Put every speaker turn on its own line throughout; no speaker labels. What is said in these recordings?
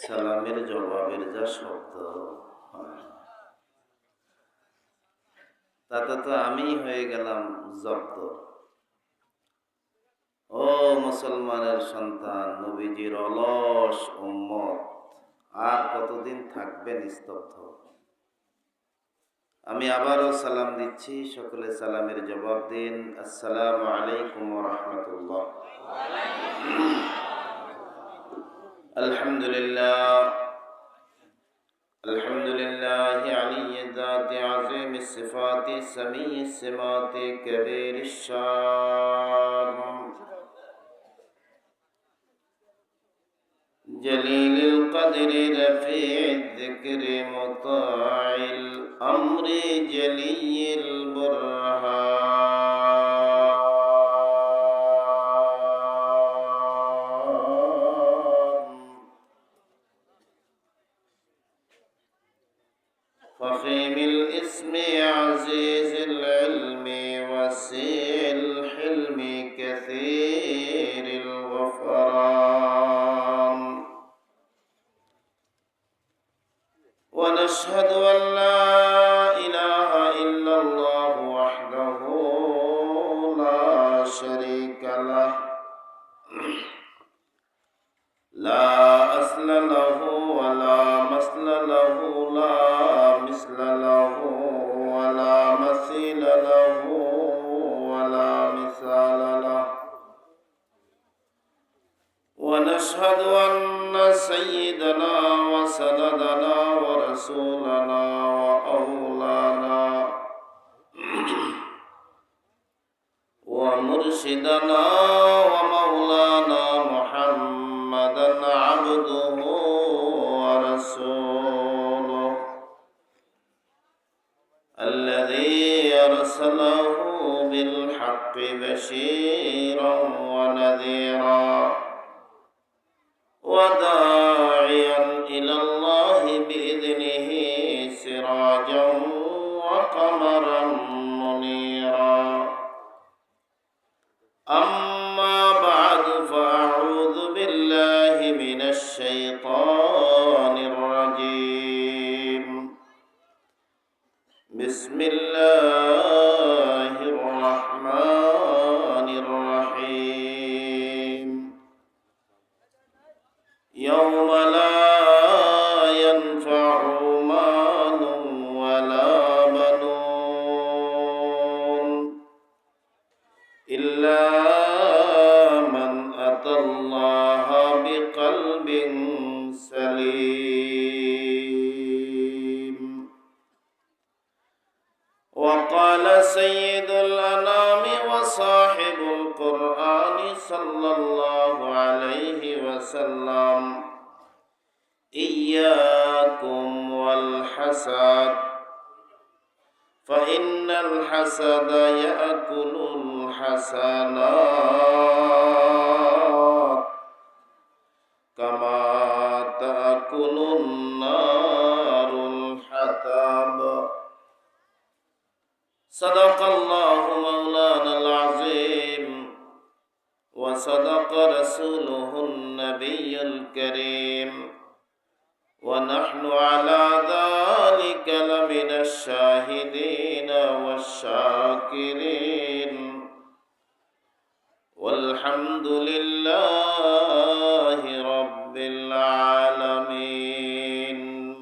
সালামের জবাবের যা শব্দ হয়, তাতে তো আমি হয়ে গেলাম জব্দ। ও মুসলমানের সন্তান, নবীজির অলস উম্মত, আর কতদিন থাকবেন স্তব্ধ? আমি আবারও সালাম দিচ্ছি, সকলে সালামের জবাব দিন। আসসালামু আলাইকুম ওয়া রাহমাতুল্লাহ। আলহামদুলিল্লাহ, আলহামদুলিল্লাহ আলিয়্যি যাতি আযীমি সিফাতি সামিয়্যি সিমাতি কাবীরিশ শান জলিলুল কদরি রফি'দ যিকরি মুতা'ইল আমরি জলিয়্যিল বুরহান ফখীমিল ইসমি আজিজিল ইলমি ওয়াসি'ল হিলমি কাসীরিল গফরান ونشهد أن لا إله إلا الله وحده لا شريك له لا أصل له ولا مثل له لا مثل له ولا مثيل له ولا مثال له ونشهد أن سيدنا وسندنا ورسولنا وأولانا ومرشدنا ومولانا محمدا عبده ورسوله الذي أرسله بالحق بشيرا ونذيرا وداعيا إلى الله بإذنه سراجا وقمرا منيرا أما بعد فأعوذ بالله من الشيطان الرجيم بسم الله الرحمن الرحيم يوم لا ينفع مال ولا بنون إلا من أتى الله بقلب سليم وقال سيد الأنام وصاحب القرآن صلى الله عليه وسلم إياكم والحسد فإن الحسد يأكل الحسنات كما تأكل النار الحطب صدق الله مولانا العظيم وصدق رسوله النبي الكريم ونحن على ذلك لمن الشاهدين والشاكرين والحمد لله رب العالمين।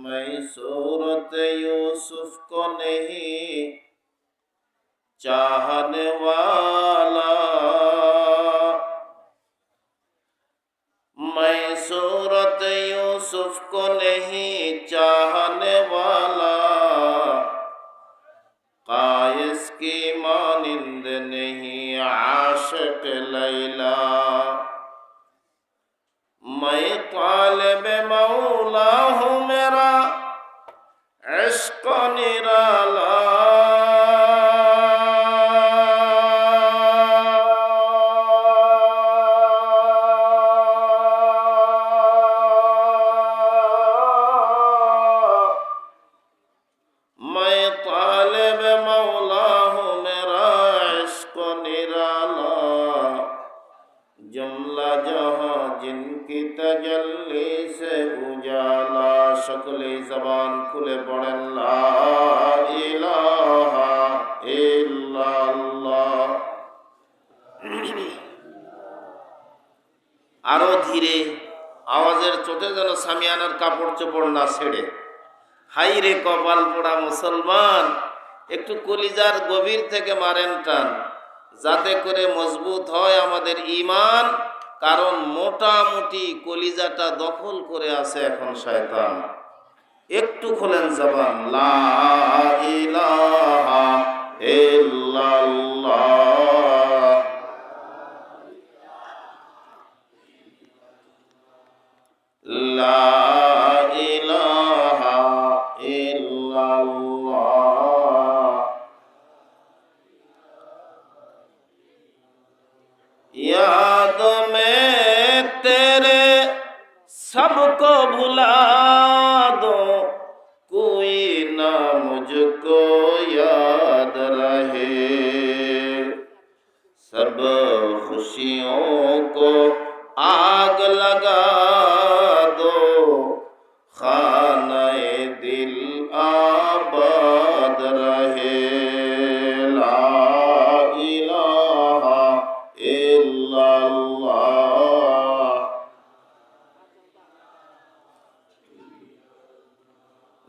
मैं सूरत यूसुफ को नहीं चाहने वाला, मैं सूरत यूसुफ को नहीं चाहने वाला, कायस की मानिंद नहीं आशिक लैला, मैं तालिब मौला हूँ मेरा इश्क निराला, जुमला जहां जिनकी तजल्ली से उजाला। सकले जबान खुले पड़ेन ला इलाहा इल्लाल्लाह। আরো ধীরে আওয়াজের চোটে যেন সামিয়ানার কাপড় চোপড় না ছেড়ে। হাই রে কপাল পোড়া মুসলমান, একটু কলিজার গভীর থেকে মারেন টান, যাতে করে মজবুত হয় আমাদের ঈমান। কারণ মোটামুটি কলিজাটা দখল করে আছে এখন শয়তান। একটু খোলেন জবান, লা ইলাহা ইল্লাল্লাহ। লা ইলাহা ইল্লাল্লাহ। याद में तेरे सबको भुला दो, कोई ना मुझको याद रहे। सब खुशियों को आग लगा दो, खाने दिल आबाद रहे। ला इलाहा इल्लल्लाह।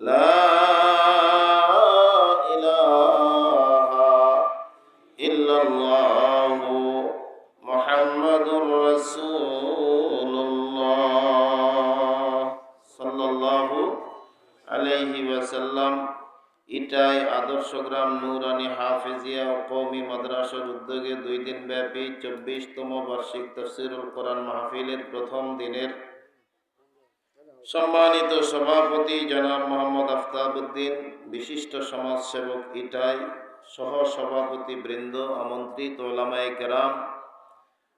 ला इलाहा इल्लल्लाह मुहम्मदुर রাসূলুল্লাহ সাল্লাল্লাহু আলাইহি ওয়াসাল্লাম। ইটাই আদর্শ গ্রাম নুরানি হাফেজিয়া ও কওমি মাদ্রাসার উদ্যোগে 2 দিন ব্যাপী 24তম বার্ষিক তাফসীরুল কোরআন মাহফিলের প্রথম দিনের সম্মানিত সভাপতি জনাব মোহাম্মদ আফতাবউদ্দিন, বিশিষ্ট সমাজসেবক ইটাই, সহ সভাপতি বৃন্দ, আমন্ত্রিত উলামায়ে কেরাম,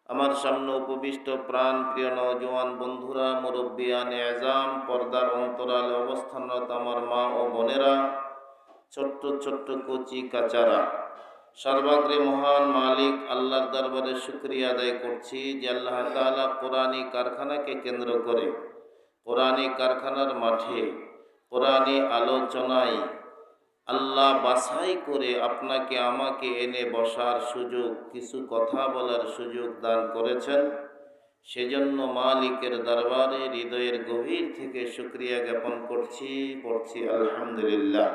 আমার সামনে উপবিষ্ট প্রাণ প্রিয় নওজোয়ান বন্ধুরা, মুরব্বিয়ানে আযম, পর্দার অন্তরালে অবস্থানরত আমার মা ও বোনেরা, ছোট্ট ছোট্ট কচি কাচারা, সর্বাগ্রে মহান মালিক আল্লাহর দরবারে শুকরিয়া আদায় করছি যে আল্লাহ তাআলা কোরআনী কারখানাকে কেন্দ্র করে, কোরআনী কারখানার মাঠে, কোরআনী আলোচনায় আল্লাহ বাছাই করে আপনাকে আমাকে এনে বসার সুযোগ, কিছু কথা বলার সুযোগ দান করেছেন। সেজন্য মালিকের দরবারে হৃদয়ের গভীর থেকে শুকরিয়া জ্ঞাপন পড়ছি আলহামদুলিল্লাহ।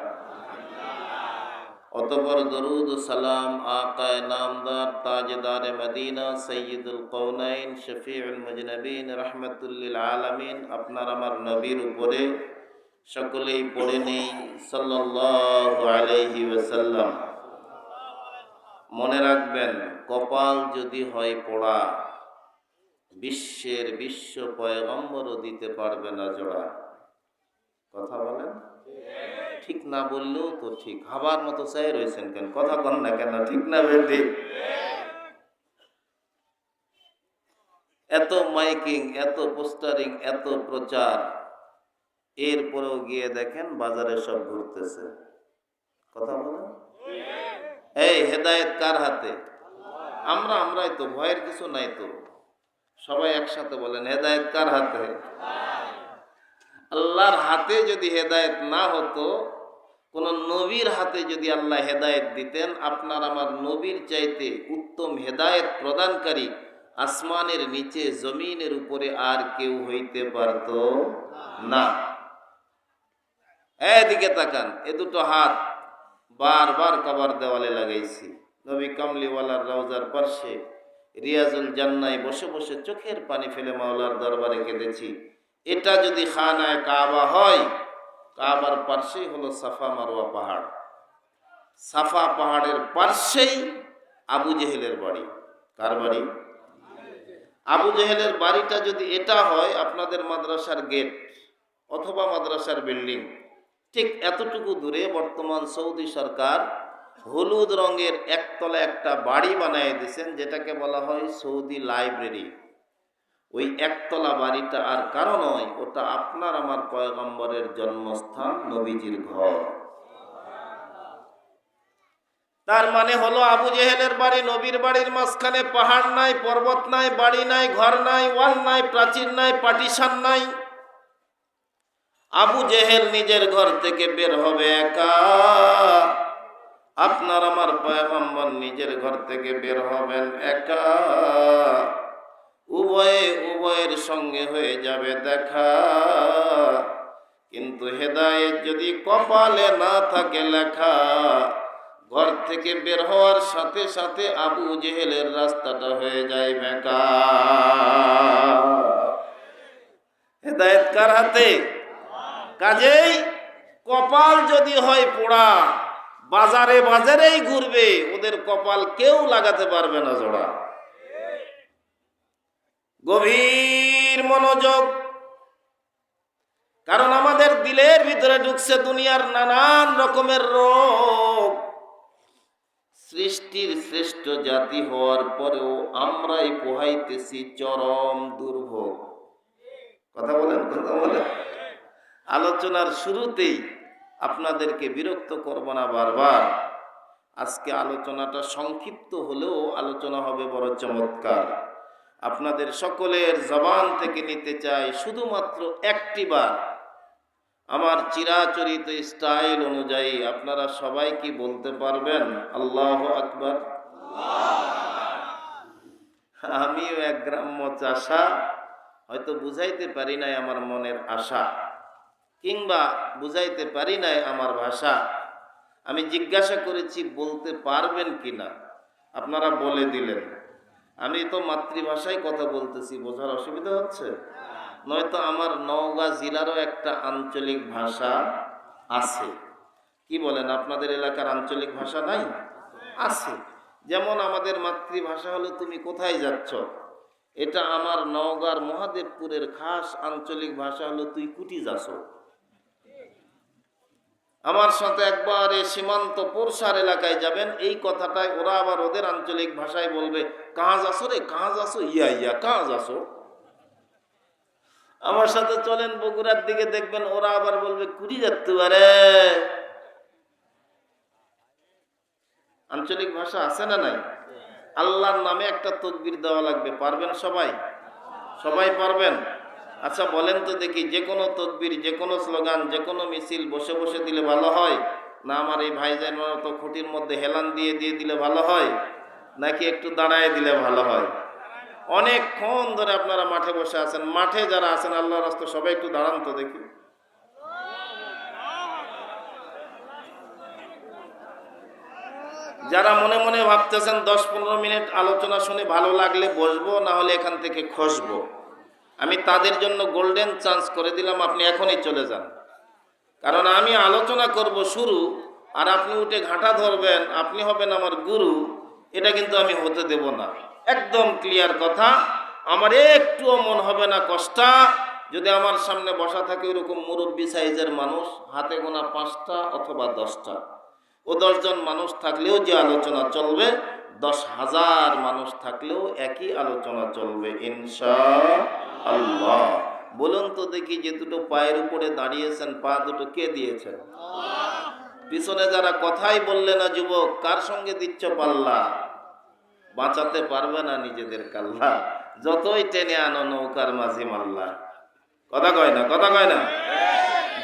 অতঃপর দরুদ ও সালাম আকায়ে নামদার তাজদারে মদিনা সৈয়দুল কওনাইন শফিউল মুজনবিন রাহমাতুল লিল আলামিন আপনার আমার নবীর উপরে সকলেই পড়ে নেই সাল্লাল্লাহু আলাইহি ওয়াসাল্লাম। মনে রাখবেন, কপাল যদি হয় পোড়া, বিশ্ব পয়গম্বরও দিতে পারবে না জোড়া। কথা বলেন ঠিক না? বললেও তো ঠিক, হাবার মতো চাই রয়েছেন কেন? কথা কন না কেন? ঠিক না বেটি? এত মাইকিং, এত পোস্টারিং, এত প্রচার, এরপরেও গিয়ে দেখেন বাজারে সব ঘুরতেছে। কথা বলেন, এই হেদায়েত কার হাতে? আমরাই তো, ভয়ের কিছু নাই তো। সবাই একসাথে বলেন, হেদায়েত কার হাতে? আল্লাহর হাতে যদি হেদায়েত না হতো, কোন নবীর হাতে যদি আল্লাহ হেদায়েত দিতেন, আপনার আমার নবীর চাইতে উত্তম হেদায়েত প্রদানকারী আসমানের নিচে জমিনের উপরে আর কেউ হইতে পারত না। এদিকে তাকান, এ দুটো হাত বারবার কাবার দেওয়ালে লাগাইছি। নবী কামলিওয়ালার রওজার পার্শ্বে রিয়াজুল জান্নায় বসে বসে চোখের পানি ফেলে মাওলার দরবারে কেঁদেছি। এটা যদি খানায় কাবা হয়, কাবার পার্শ্বেই হলো সাফা মারওয়া পাহাড়। সাফা পাহাড়ের পার্শ্বেই আবু জেহেলের বাড়ি। কার বাড়ি? আবু জেহেলের বাড়িটা যদি এটা হয় আপনাদের মাদ্রাসার গেট অথবা মাদ্রাসার বিল্ডিং, ঠিক এতটুকু দূরে বর্তমান সৌদি সরকার হলুদ রঙের একতলা একটা বাড়ি বানিয়ে দিয়েছেন, যেটাকে বলা হয় সৌদি লাইব্রেরি। ওই একতলা বাড়িটা আর কারো নয়, ওটা আপনার আমার পয়গম্বরের জন্মস্থান, নবীজির ঘর। তার মানে হলো আবু জেহেলের বাড়ি নবীর বাড়ির মাঝখানে, পাহাড় নাই, পর্বত নাই, বাড়ি নাই, ঘর নাই, ওয়াল নাই, প্রাচীর নাই, পার্টিশন নাই। আবু জেহেল নিজের ঘর থেকে বের হবে একা, আপনার আমার পয়গম্বর নিজের ঘর থেকে বের হবেন একা। উভয়ের সঙ্গে হয়ে যাবে দেখা, কিন্তু হেদায়েত যদি কপালে না থাকে লেখা, ঘর থেকে বের হওয়ার সাথে সাথে আবু জেহেলের রাস্তাটা হয়ে যায় বেকা। হেদায়েত কার হাতে? কাজেই কপাল যদি হয় পোড়া, বাজারে বাজারেই ঘুরবে, ওদের কপাল কেউ লাগাতে পারবে না জোড়া। গভীর মনোযোগ, কারণ আমাদের দিলের ভিতরে ঢুকছে দুনিয়ার নানান রকমের রোগ। সৃষ্টির শ্রেষ্ঠ জাতি হওয়ার পরেও আমরাই পোহাইতেছি চরম দুর্ভোগ। কথা বলেন, কথা বলেন। আলোচনার শুরুতেই আপনাদেরকে বিরক্ত করব না বারবার। আজকে আলোচনাটা সংক্ষিপ্ত হলেও আলোচনা হবে বড় চমৎকার। আপনাদের সকলের জবান থেকে নিতে চাই শুধুমাত্র একটি বার, আমার চিরাচরিত স্টাইল অনুযায়ী আপনারা সবাই কি বলতে পারবেন আল্লাহু আকবার? আমিও এক গ্রাম্য চাষা, হয়তো বুঝাইতে পারি নাই আমার মনের আশা, কিংবা বুঝাইতে পারি নাই আমার ভাষা। আমি জিজ্ঞাসা করেছি বলতে পারবেন কিনা, আপনারা বলে দিলেন। আমি তো মাতৃভাষায় কথা বলতেছি, বোঝার অসুবিধা হচ্ছে? নয়তো আমার নওগাঁ জেলারও একটা আঞ্চলিক ভাষা আছে। কি বলেন, আপনাদের এলাকার আঞ্চলিক ভাষা নাই? আছে। যেমন আমাদের মাতৃভাষা হলো তুমি কোথায় যাচ্ছ, এটা আমার নওগাঁর মহাদেবপুরের খাস আঞ্চলিক ভাষা হলো তুই কুটি যাচ্ছ। আমার সাথে একবারে সীমান্ত পোরসার এলাকায় যাবেন, এই কথাটাই ওরা আবার ওদের আঞ্চলিক ভাষায় বলবে কাজ আসো রে, কাজ আসো, ইয়া ইয়া কাজ আসো। আমার সাথে চলেন বগুড়ার দিকে, দেখবেন ওরা আবার বলবে কুড়ি যাচ্ছে পারে। আঞ্চলিক ভাষা আছে না নাই? আল্লাহর নামে একটা তাকবীর দেওয়া লাগবে, পারবেন সবাই? সবাই পারবেন? আচ্ছা বলেন তো দেখি, যে কোনো তাকবীর, যে কোনো স্লোগান, যে কোনো মিছিল বসে বসে দিলে ভালো হয়, না আমার এই ভাইজান মতো খুঁটির মধ্যে হেলান দিয়ে দিয়ে দিলে ভালো হয়, নাকি একটু দাঁড়ায় দিলে ভালো হয়? অনেকক্ষণ ধরে আপনারা মাঠে বসে আছেন, মাঠে যারা আছেন আল্লাহর রাস্তা সবাই একটু দাঁড়ান তো দেখি। যারা মনে মনে ভাবতেছেন 10-15 মিনিট আলোচনা শুনে ভালো লাগলে বসবো, না হলে এখান থেকে খসবো, আমি তাদের জন্য গোল্ডেন চান্স করে দিলাম, আপনি এখনই চলে যান। কারণ আমি আলোচনা করব শুরু, আর আপনি উঠে ঘাঁটা ধরবেন, আপনি হবেন আমার গুরু, এটা কিন্তু আমি হতে দেব না। একদম ক্লিয়ার কথা। আমার একটুও মন হবে না কষ্টা যদি আমার সামনে বসা থাকে ওরকম মুরব্বী সাইজের মানুষ, হাতে গোনা 5টা অথবা 10টা। ও 10 জন মানুষ থাকলেও যে আলোচনা চলবে, 10,000 মানুষ থাকলেও একই আলোচনা চলবে ইনশাআল্লাহ। বলুন তো দেখি, যে দুটো পায়ের উপরে দাঁড়িয়েছেন, পা দুটো কে দিয়েছেন? পিছনে যারা কথাই বললে না যুবক, কার সঙ্গে দিচ্ছ পাল্লা? বাঁচাতে পারবে না নিজেদের কাল্লা, যতই টেনে আনো নৌকার মাঝি মাল্লা। কথা কয় না, কথা কয় না?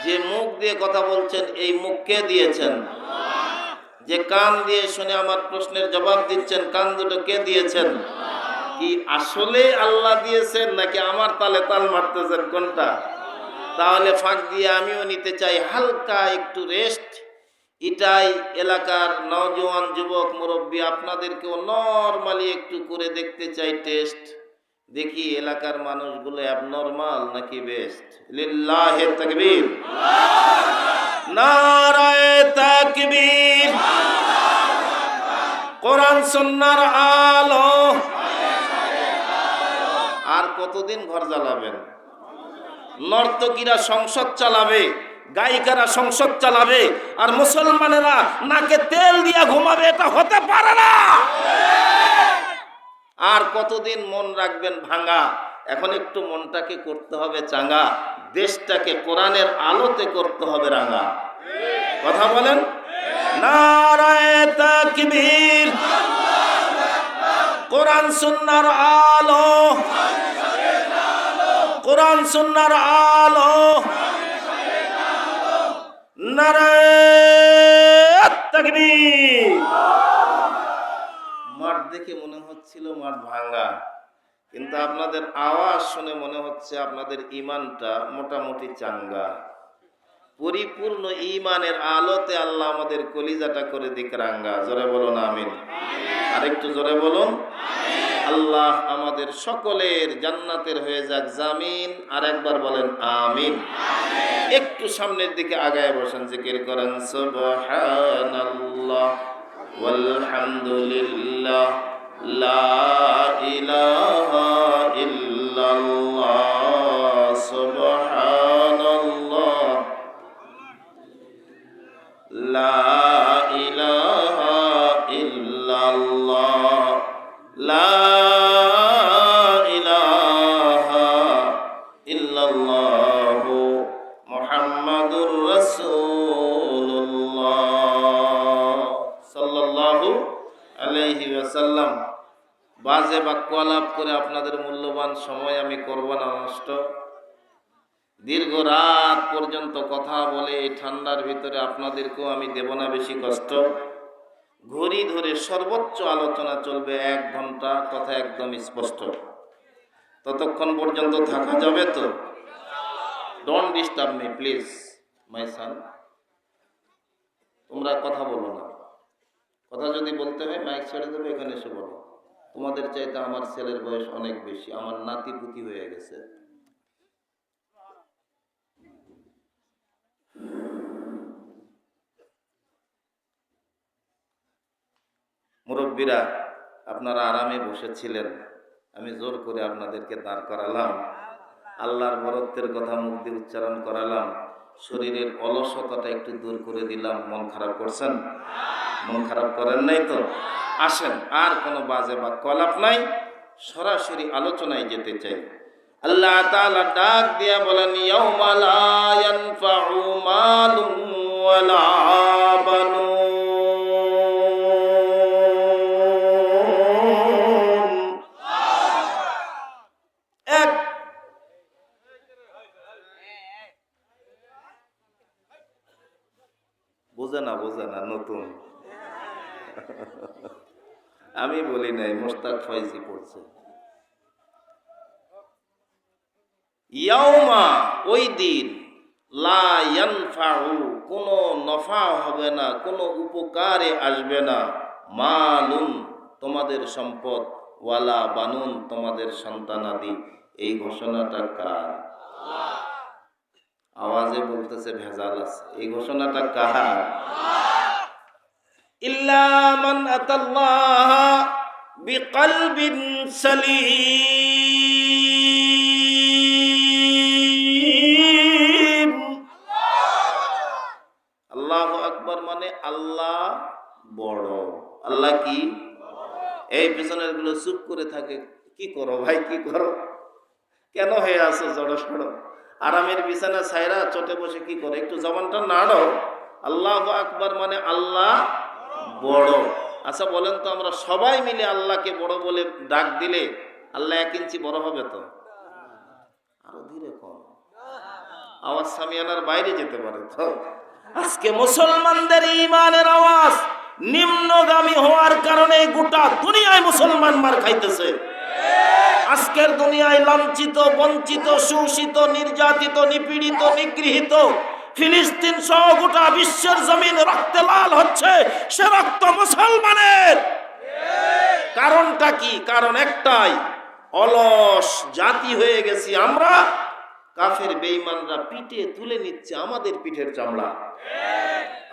যে মুখ দিয়ে কথা বলছেন, এই মুখ কে দিয়েছেন? যে কান দিয়ে শুনে আমার প্রশ্নের জবাব দিচ্ছেন, কান দুটো কে দিয়েছেন? কি আসলে আল্লাহ দিয়েছেন, নাকি আমার তালে তাল মারতেছেন, কোনটা? তাহলে ফাঁক দিয়ে আমিও নিতে চাই হালকা একটু রেস্ট। এটাই এলাকার নওজোয়ান যুবক মুরব্বী, আপনাদেরকেও নরমালি একটু করে দেখতে চাই টেস্ট। দেখি এলাকার মানুষগুলো অ্যাবনর্মাল নাকি বেস্ট। লিল্লাহি তাকবীর, নারায়ে তাকবীর, কোরআন সুন্নাহর আলো। আর কতদিন ঘর জ্বালাবেন? নর্তকীরা সংসদ চালাবে, গায়িকারা সংসদ চালাবে, আর মুসলমানেরা নাকে তেল দিয়া ঘুমাবে, এটা হতে পারে না। আর কতদিন মন রাখবেন ভাঙা? এখন একটু মনটাকে করতে হবে চাঙ্গা, দেশটাকে কোরআনের আলোতে করতে হবে রাঙা। কথা বলেন, নারায়ে তাকবীর। কোরআন সুন্নাহর আলো, কোরআন সুন্নাহর আলো, নারায়ে তাকবীর। মাঠ দেখে মনে হচ্ছিল মাঠ ভাঙা, কিন্তু আপনাদের আওয়াজ শুনে মনে হচ্ছে আপনাদের ঈমানটা মোটামুটি চাঙ্গা। পরিপূর্ণ ঈমানের আলোতে আল্লাহ আমাদের কলিজাটা করে দিক রাঙ্গা। জোরে বলুন আমিন। আরেকটু জোরে বলুন। আল্লাহ আমাদের সকলের জান্নাতের হয়ে যাক জামিন। আর একবার বলেন আমিন। একটু সামনের দিকে আগায় বসেন, জিকির করেন সুবহানাল্লাহ ওয়ালহামদুলিল্লাহ লা ইলাহা ইল্লাল্লাহ সুবহানাল্লাহ লা ইলাহা ইল্লাল্লাহ লা ইলাহা ইল্লাল্লাহ মুহাম্মাদুর রাসূলুল্লাহ সাল্লাল্লাহু আলাইহি ওয়াসাল্লাম। বাজে বাক্য আলাপ করে আপনাদের মূল্যবান সময় আমি করব না নষ্ট। দীর্ঘ রাত পর্যন্ত কথা বলে এই ঠান্ডার ভিতরে আপনাদেরকেও আমি দেব না বেশি কষ্ট। ঘড়ি ধরে সর্বোচ্চ আলোচনা চলবে 1 ঘন্টা, কথা একদম স্পষ্ট। ততক্ষণ পর্যন্ত থাকা যাবে তো? Don't disturb me please my son. তোমরা কথা বলো না, কথা যদি বলতে হয় মাইক ছেড়ে দেবে, এখানে এসে বলো। তোমাদের চাইতে আমার ছেলের বয়স অনেক বেশি, আমার নাতি পুতি হয়ে গেছে। মুরব্বীরা আপনারা আরামে বসেছিলেন, আমি জোর করে আপনাদেরকে দাঁড় করালাম, আল্লাহর বরত্বের কথা মুখ দিয়ে উচ্চারণ করালাম, শরীরের অলসতাটা একটু দূর করে দিলাম। মন খারাপ করছেন? মন খারাপ করেন নাই তো? আসেন, আর কোনো বাজে বাক্য আলাপ নাই, সরাসরি আলোচনায় যেতে চাই। আল্লাহ তাআলা ডাক দিয়া বলেন, ইয়াউমা লা ইয়ানফাউ মালুন ওয়ালা বানুন। এক বোঝে না নতুন আমি বলি নাই, মোস্তাক ফয়জি পড়ছে। ইয়াউমা ওই দিন, লা ইয়ানফাউ কোনো নফা হবে না, কোনো উপকারে আসবে না, মালুন তোমাদের সম্পদ, ওয়ালা বানুন তোমাদের সন্তানাদি। এই ঘোষণাটা কার? আওয়াজে বলতেছে ভেজাল আছে। এই ঘোষণাটা কার? ইল্লা মান আতাল্লাহ বিকলবিন সালিম। আল্লাহু আকবার মানে আল্লাহ বড়। আল্লাহ কি? এই পিছনের গুলো চুপ করে থাকে। কি করো ভাই, কি করো, কেন হয়ে আছো জড়ো সড়ো? আরামের বিছানা ছাইরা চটে বসে কি করে? একটু জবানটা নাড়ো। আল্লাহু আকবার মানে আল্লাহ বড়। আচ্ছা বলেন তো, আমরা সবাই মিলে আল্লাহকে বড় বলে ডাক দিলে আল্লাহ 1 ইঞ্চি বড় হবে তো? আরো ধীরে কম, আওয়াজ সামিয়ানার বাইরে যেতে পারে তো। আজকে মুসলমানদের ঈমানের আওয়াজ নিম্নগামী হওয়ার কারণে গোটা দুনিয়ায় মুসলমান মার খাইতেছে। আজকের দুনিয়ায় লাঞ্ছিত, বঞ্চিত, শোষিত, নির্যাতিত, নিপীড়িত, নিগৃহীত ফিলিস্তিন সহ গোটা বিশ্বের জমিন রক্তে লাল হচ্ছে। সে রক্ত মুসলমানের। কারণটা কি? কারণ একটাই, অলস জাতি হয়ে গেছি আমরা। কাফের বেঈমানরা পিঠে তুলে নিচ্ছে আমাদের পিঠের চামড়া।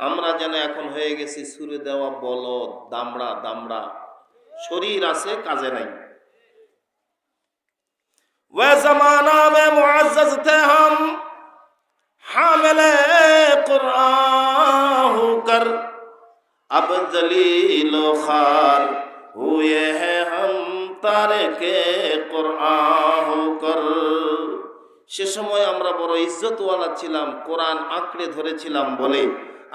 আমরা যেন এখন হয়ে গেছি ছুরে দেওয়া বলদ, দামড়া দামড়া। শরীর আছে, কাজে নাই। वह जमाना में मुअज़्ज़ज़ थे हम, हामिले कुरान होकर, अब जलील खार हुए हैं हम तारिके कुरान होकर। সে সময় আমরা বড় ইজ্জতওয়ালা ছিলাম, কোরআন আঁকড়ে ধরেছিলাম বলে।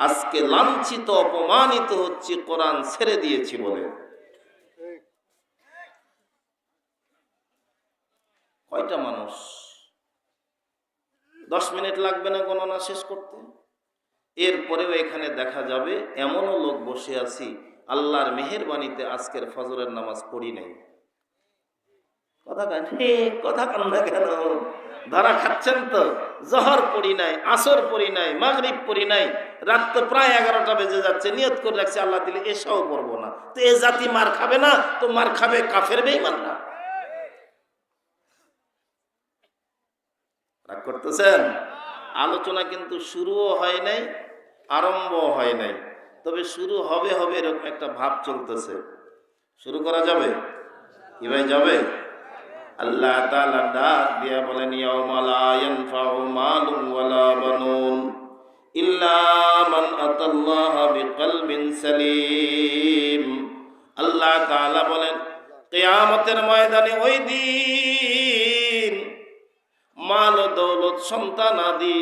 আজকে লাঞ্ছিত অপমানিত হচ্ছি কোরআন ছেড়ে দিয়েছি বলে। কয়টা মানুষ? 10 মিনিট লাগবে না গণনা শেষ করতে। এরপরেও এখানে দেখা যাবে এমনও লোক বসে আছি আল্লাহর মেহেরবানিতে আজকের ফজরের নামাজ পড়ি নাই। কথা কান না কেন? ধরা খাচ্ছেন তো? জহর পড়ি নাই, আসর পড়ি নাই, মাগরিব পড়ি নাই, রাত তো প্রায় 11টা বেজে যাচ্ছে, নিয়ত করে রাখছি আল্লাহ দিলে এসাও পড়বো না। তো এ জাতি মার খাবে না তো মার খাবে কাফের বেঈমানরা। রাগ করতেছেন? আলোচনা কিন্তু শুরুও হয় নাই, আরম্ভ হয় নাই, তবে শুরু হবে হবে এরকম একটা ভাব চলতেছে। শুরু করা যাবে কি ভাই? যাবে? আল্লাহ তাআলা ডাক দিয়া বলেন, ইয়াউমা লা ইয়ানফাউ মালুন ওয়ালা বানুন ইল্লা মান আতাল্লাহা বিকলবিন সালিম। আল্লাহ তাআলা বলেন, কিয়ামতের ময়দানে ওই দিন মাল ও দৌলত, সন্তান আদি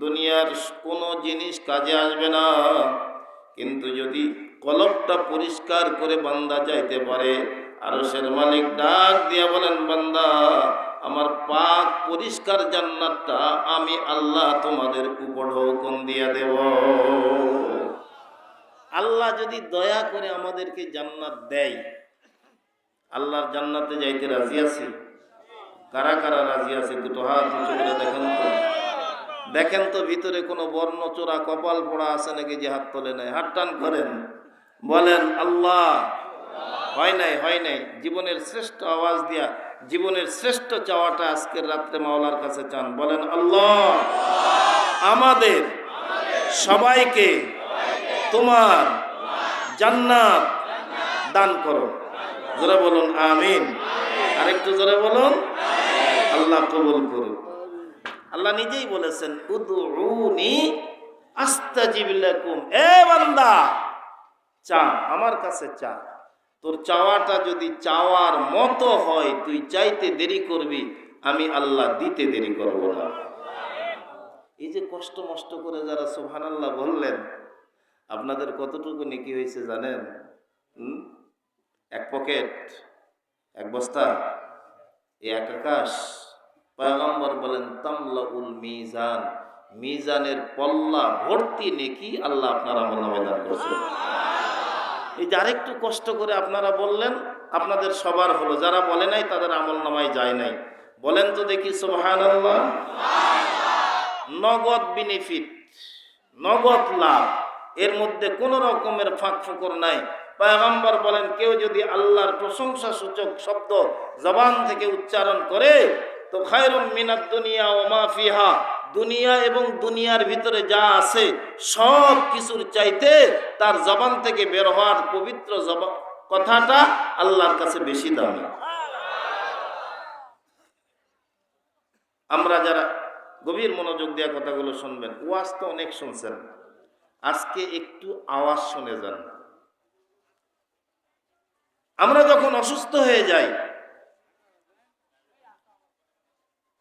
দুনিয়ার কোনো জিনিস কাজে আসবে না, কিন্তু যদি কলবটা পরিষ্কার করে বান্দা যাইতে পারে, আরশের মালিক ডাক দিয়া বলেন, বান্দা আমার পাক পরিষ্কার জান্নাতটা আমি আল্লাহ তোমাদের উপর হুকুম দিয়া দেব। আল্লাহ যদি দয়া করে আমাদেরকে জান্নাত দেয়, আল্লাহর জান্নাতে যাইতে রাজি আছি? কারা কারা রাজি আছে? দুটো হাত উঁচু করে দেখেন তো। দেখেন তো ভিতরে কোনো বর্ণচোরা কপাল পোড়া আছে নাকি যে হাত তোলে নাই? হাত টান করেন, বলেন আল্লাহ। হয় নাই, হয় নাই। জীবনের শ্রেষ্ঠ আওয়াজ দিয়া জীবনের শ্রেষ্ঠ চাওয়াটা আজকের রাত্রে মাওলার কাছে চান, বলেন আল্লাহ আমাদের সবাইকে তোমার জান্নাত দান করো। জোরে বলুন আমিন। আরেকটু জোরে বলুন, আল্লাহ কবুল করুন। আল্লাহ নিজেই বলেছেন, উদউনি আস্তাজিব লাকুম। এ বান্দা, চা, আমার কাছে চা। তোর চাওয়াটা যদি চাওয়ার মতো হয়, তুই চাইতে দেরি করবি, আমি আল্লাহ দিতে দেরি করব না। এই যে কষ্ট মষ্ট করে যারা সুবহানাল্লাহ বললেন, আপনাদের কতটুকু নেকি হয়েছে জানেন? এক পকেট, এক বস্তা, এক আকাশ। পয়গম্বর বলেন, তামলাউল মিজান, মিজানের পল্লা ভর্তি নেকি আল্লাহ আপনার আমলনামায় দান করেছেন। এই যে আরেকটু কষ্ট করে আপনারা বললেন, আপনাদের সবার হলো, যারা বলে নাই তাদের আমলনামায় যায় নাই। বলেন তো দেখি সুবহানাল্লাহ। নগদ বেনিফিট, নগদ লাভ, এর মধ্যে কোনো রকমের ফাঁক ফোকর নাই। পয়গম্বর বলেন, কেউ যদি আল্লাহর প্রশংসা সূচক শব্দ জবান থেকে উচ্চারণ করে, তো খায়রুম মিনাদ দুনিয়া ওয়া মা ফিহা, দুনিয়া এবং দুনিয়ার ভিতরে যা আছে সব কিছুর চাইতে তার জবান থেকে বের হওয়ার পবিত্র কথাটা আল্লাহর কাছে বেশি দামি। আমরা যারা গভীর মনোযোগ দিয়ে কথাগুলো শুনবেন, ওয়াজ তো অনেক শুনছেন, আজকে একটু আওয়াজ শুনে যান। আমরা যখন অসুস্থ হয়ে যাই,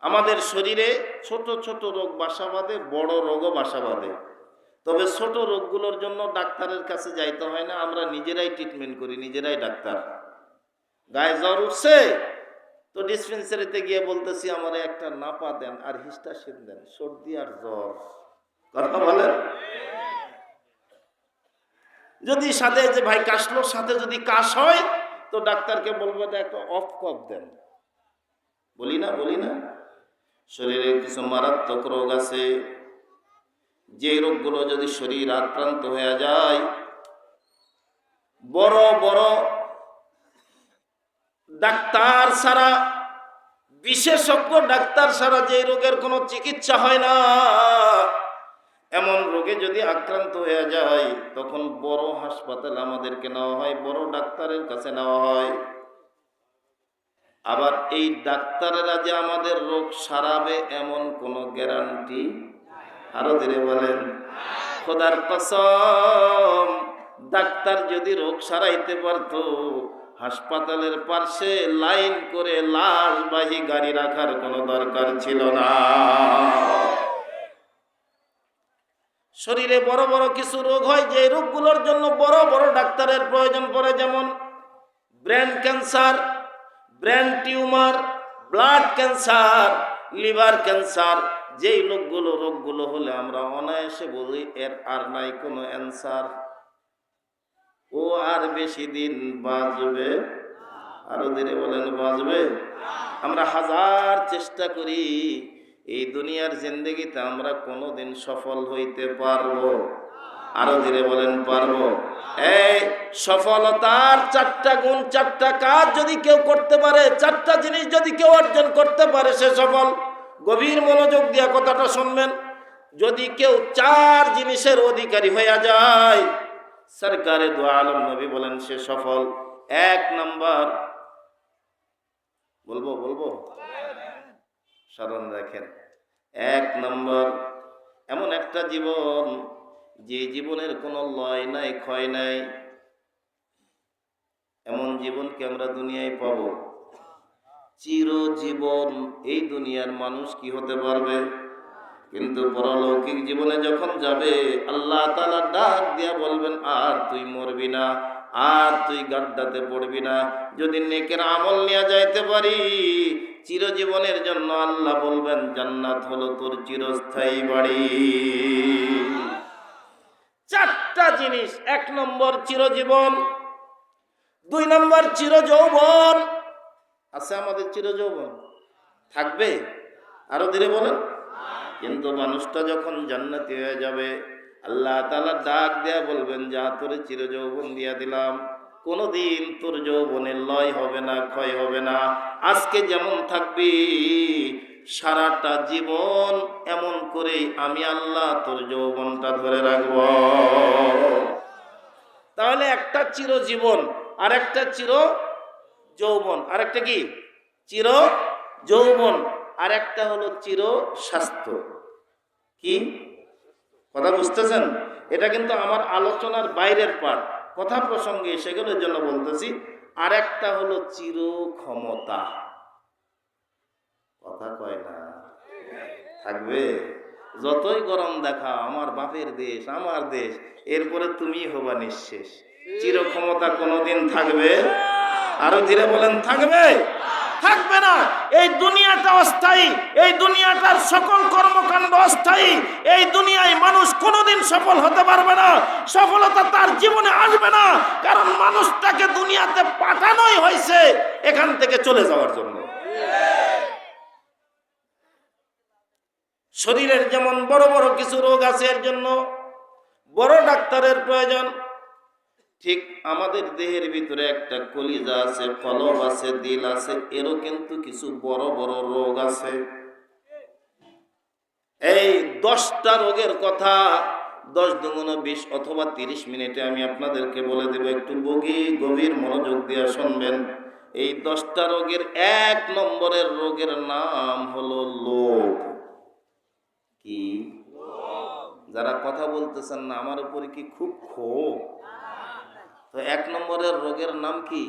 আমাদের শরীরে ছোট ছোট রোগ বাসা বাঁধে, বড় রোগও বাসা বাঁধে। তবে ছোট রোগগুলোর জন্য ডাক্তারের কাছে যাইতে হয় না, আমরা নিজেরাই ট্রিটমেন্ট করি, নিজেরাই ডাক্তার। গায়ে জ্বর উঠছে তো ডিসপেন্সারিতে গিয়ে বলতেছি আমার একটা নাপা দেন আর হিস্টাসিন দেন, সর্দি আর জ্বর। কথা বলেন। যদি সাথে যে ভাই কাশলো, সাথে যদি কাশ হয় তো ডাক্তারকে বলবো একটা অফ কফ দেন। বলি না, বলি না? শরীরে কিছু মারাত্মক রোগ আছে, যে রোগগুলো যদি শরীর আক্রান্ত হয়ে যায়, বড় বড় ডাক্তার ছাড়া, বিশেষজ্ঞ ডাক্তার ছাড়া যে রোগের কোনো চিকিৎসা হয় না, এমন রোগে যদি আক্রান্ত হয়ে যায় তখন বড় হাসপাতাল আমাদেরকে নেওয়া হয়, বড় ডাক্তারের কাছে নেওয়া হয়। আবার এই ডাক্তারেরা যে আমাদের রোগ সারাবে এমন কোনো গ্যারান্টি, আরো ধীরে বলেন, খোদার কসম, ডাক্তার যদি রোগ সারাইতে পারতো, হাসপাতালের পাশে লাইন করে লাশবাহী গাড়ি রাখার কোনো দরকার ছিল না। শরীরে বড় বড় কিছু রোগ হয়, যে রোগগুলোর জন্য বড় বড় ডাক্তারের প্রয়োজন পড়ে, যেমন brain cancer, brain tumour, blood cancer, liver cancer. যেই রোগগুলো হলে আমরা অনায়াসে বলি এর আর নাই কোনো অ্যান্সার, ও আর বেশি দিন বাঁচবে। আরো ধীরে বলেন, বাঁচবে। আমরা হাজার চেষ্টা করি, এই দুনিয়ার জিন্দেগিতে আমরা কোনোদিন সফল হইতে পারবো? আরো ধীরে বলেন, পারবো। এই সফলতার 4টা গুণ, 4টা কাজ যদি কেউ করতে পারে, 4টা জিনিস যদি কেউ অর্জন করতে পারে, সে সফল। গভীর মনোযোগ দিয়ে কথাটা শুনবেন। যদি কেউ 4 জিনিসের অধিকারী হয়ে যায়, সরকারে দু আলম নবী বলেন সে সফল। 1 নাম্বার, বলবো স্মরণ রাখেন। 1 নাম্বার, এমন একটা জীবন যে জীবনের কোনো লয় নাই, ক্ষয় নাই, এমন জীবনকে আমরা দুনিয়ায় পাব। চিরজীবন এই দুনিয়ার মানুষ কি হতে পারবে? কিন্তু পরলৌকিক জীবনে যখন যাবে, আল্লাহ তাআলা ডাক দিয়া বলবেন, আর তুই মরবি না, আর তুই গাড্ডাতে পড়বি না। যদি নেকের আমল নিয়ে যাইতে পারি, চিরজীবনের জন্য আল্লাহ বলবেন জান্নাত হলো তোর চিরস্থায়ী বাড়ি। 4টা জিনিস। 1 নম্বর চিরজীবন, 2 নম্বর চিরযৌবন। আছে আমাদের চিরযৌবন? থাকবে? আরো ধীরে বলেন। কিন্তু মানুষটা যখন জান্নাতি হয়ে যাবে, আল্লাহ তাআলা ডাক দেয়া বলবেন, যা তোরে চিরযৌবন দিয়া দিলাম, কোনোদিন তোর যৌবনের লয় হবে না, ক্ষয় হবে না। আজকে যেমন থাকবি, সারাটা জীবন এমন করেই আমি আল্লাহ তোর যৌবনটা ধরে রাখব। তাহলে একটা চিরজীবন, আর একটা চির যৌবন, আর একটা কি চির যৌবন, আর একটা হলো চির স্বাস্থ্য। কি কথা বুঝতেছেন? এটা কিন্তু আমার আলোচনার বাইরের পাঠ, কথা প্রসঙ্গে সেগুলোর জন্য বলতেছি। আর একটা হলো চির ক্ষমতা। কথা কয় না? থাকবে? যতই গরম দেখা, আমার বাপের দেশ, আমার দেশ, এরপরে তুমি হবা নিঃশেষ। চির ক্ষমতা কোনোদিন থাকবে? আরো ধীরে বলেন, থাকবে? থাকবে না। এই দুনিয়াটা অস্থায়ী, এই দুনিয়াটার সকল কর্মকাণ্ড অস্থায়ী। এই দুনিয়ায় মানুষ কোনোদিন সফল হতে পারবে না, সফলতা তার জীবনে আসবে না। কারণ মানুষটাকে দুনিয়াতে পাঠানোই হয়েছে এখান থেকে চলে যাওয়ার জন্য। শরীরের যেমন বড় বড় কিছু রোগ আছে, এর জন্য বড় ডাক্তারের প্রয়োজন, ঠিক আমাদের দেহের ভিতরে একটা কলিজা আছে, কলব আছে, দিল আছে, এরও কিন্তু কিছু বড় বড় রোগ আছে। এই 10টা রোগের কথা 10 দুগুণ 20 অথবা 30 মিনিটে আমি আপনাদেরকে বলে দেব। একটু গভীর মনোযোগ দিয়ে শুনবেন। এই 10টা রোগের 1 নম্বরের রোগের নাম হলো লোভ। কি? যারা কথা বলতেছেন না, আমার উপরে কি খুব ক্ষোভ? তো 1 নম্বরের রোগের নাম কি?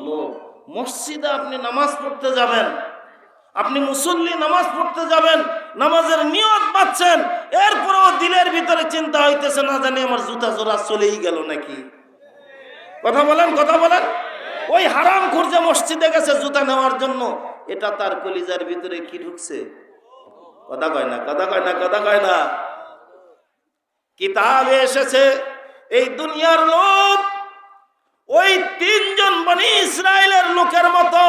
লোভ। মসজিদে আপনি নামাজ পড়তে যাবেন, আপনি মুসল্লি নামাজ পড়তে যাবেন, নামাজের নিয়ত পাচ্ছেন, এরপরেও দিলের ভিতরে চিন্তা হইতেছে, না জানি আমার জুতা জোড়া চলেই গেল নাকি। কথা বলেন, কথা বলেন। ওই হারামখোর যে মসজিদে গেছে জুতা নেওয়ার জন্য, এটা তার কলিজার ভিতরে কি ঢুকছে? কথা কয় না, কথা কয় না, কথা কয় না। কিতাবে এসেছে এই দুনিয়ার লোক ওই 3 জন বনি ইসরায়েলের লোকের মতো,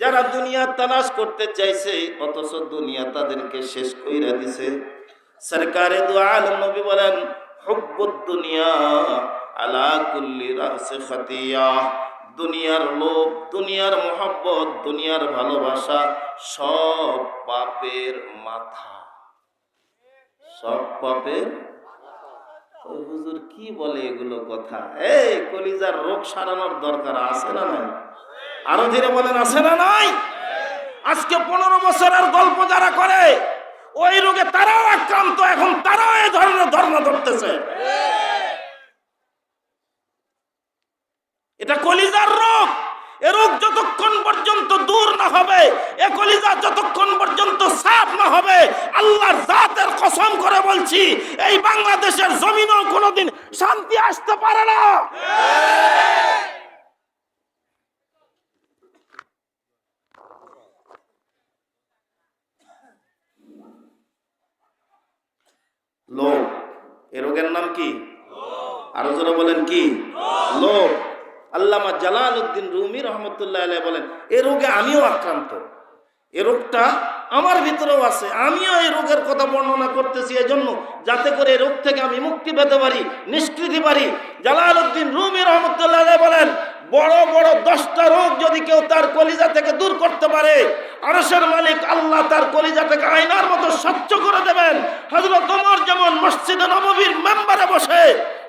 যারা দুনিয়া তালাশ করতে চাইছে, অথচ দুনিয়া তাদেরকে শেষ কইরা দিছে। সরকারে দু আলম নবী বলেন, হুব্বুদ দুনিয়া আলা কুল্লি রাসি খাতিয়া। দুনিয়ার লোভ, দুনিয়ার মোহাব্বত, দুনিয়ার ভালোবাসা সব পাপের মাথা, সব পাপের। ওই হুজুর কি বলে এগুলো কথা? এই কলিজার রোগ সারানোর দরকার আছে না নাই? আরো ধীরে বলেন, আছে না নাই? আজকে 15 বছরের গল্প যারা করে, ওই রোগে তারাও আক্রান্ত, এখন তারাও এই ধরনের ধর্ম ধরতেছে। এটা কলিজার রোগ। এ রোগ যতক্ষণ পর্যন্ত দূর না হবে, এ কলিজা যতক্ষণ পর্যন্ত সাফ না হবে। আল্লাহর জাতের কসম করে বলছি, এই বাংলাদেশের জমিনেও কোনোদিন শান্তি আসতে পারে না। লোভ, এ রোগের নাম কি? আরো জোরে বলেন কি? লোভ। আল্লামা জালালউদ্দিন রুমি রহমতুল্লাহ আলাইহি বলেন, এ রোগে আমিও আক্রান্ত, এ রোগটা আমার ভিতরেও আছে, আমিও এই রোগের কথা বর্ণনা করতেছি এজন্য যাতে করে এই রোগ থেকে আমি মুক্তি পেতে পারি, নিষ্কৃতি পারি। জালালউদ্দিন রুমি রহমতুল্লাহ আলাইহি বলেন, বড় বড় 10টা রোগ যদি কেউ তার কলিজা থেকে দূর করতে পারে, আরশের মালিক আল্লাহ তার কলিজাটাকে আয়নার মতো স্বচ্ছ করে দেবেন। হযরত ওমর যেমন মসজিদে নববীর মেম্বারে বসে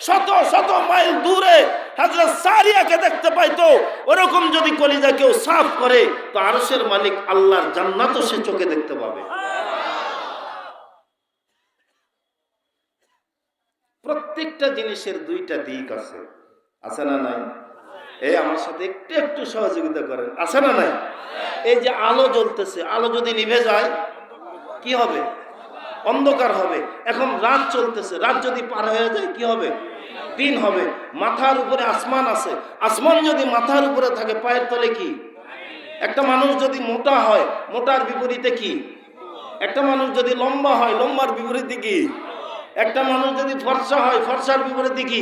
শত শত মাইল দূরে হযরত সারিয়াকে দেখতে পাইতো, ওরকম যদি কলিজা কেউ সাফ করে তো আরশের মালিক আল্লাহর জান্নাতও সে চোখে দেখতে পাবে। প্রত্যেকটা জিনিসের দুইটা দিক আছে, আছে না নাই? এই আমার সাথে একটু একটু সহযোগিতা করেন, আছে না নাই? এই যে আলো জ্বলতেছে, আলো যদি নিভে যায় কি হবে? অন্ধকার হবে। এখন রাত চলতেছে, রাত যদি পার হয়ে যায় কি হবে? দিন হবে। মাথার উপরে আসমান আছে, আসমান যদি মাথার উপরে থাকে পায়ের তলে কি? একটা মানুষ যদি মোটা হয়, মোটার বিপরীতে কি? একটা মানুষ যদি লম্বা হয়, লম্বার বিপরীতে কি? একটা মানুষ যদি ফর্সা হয়, ফর্সার বিপরীতে কি?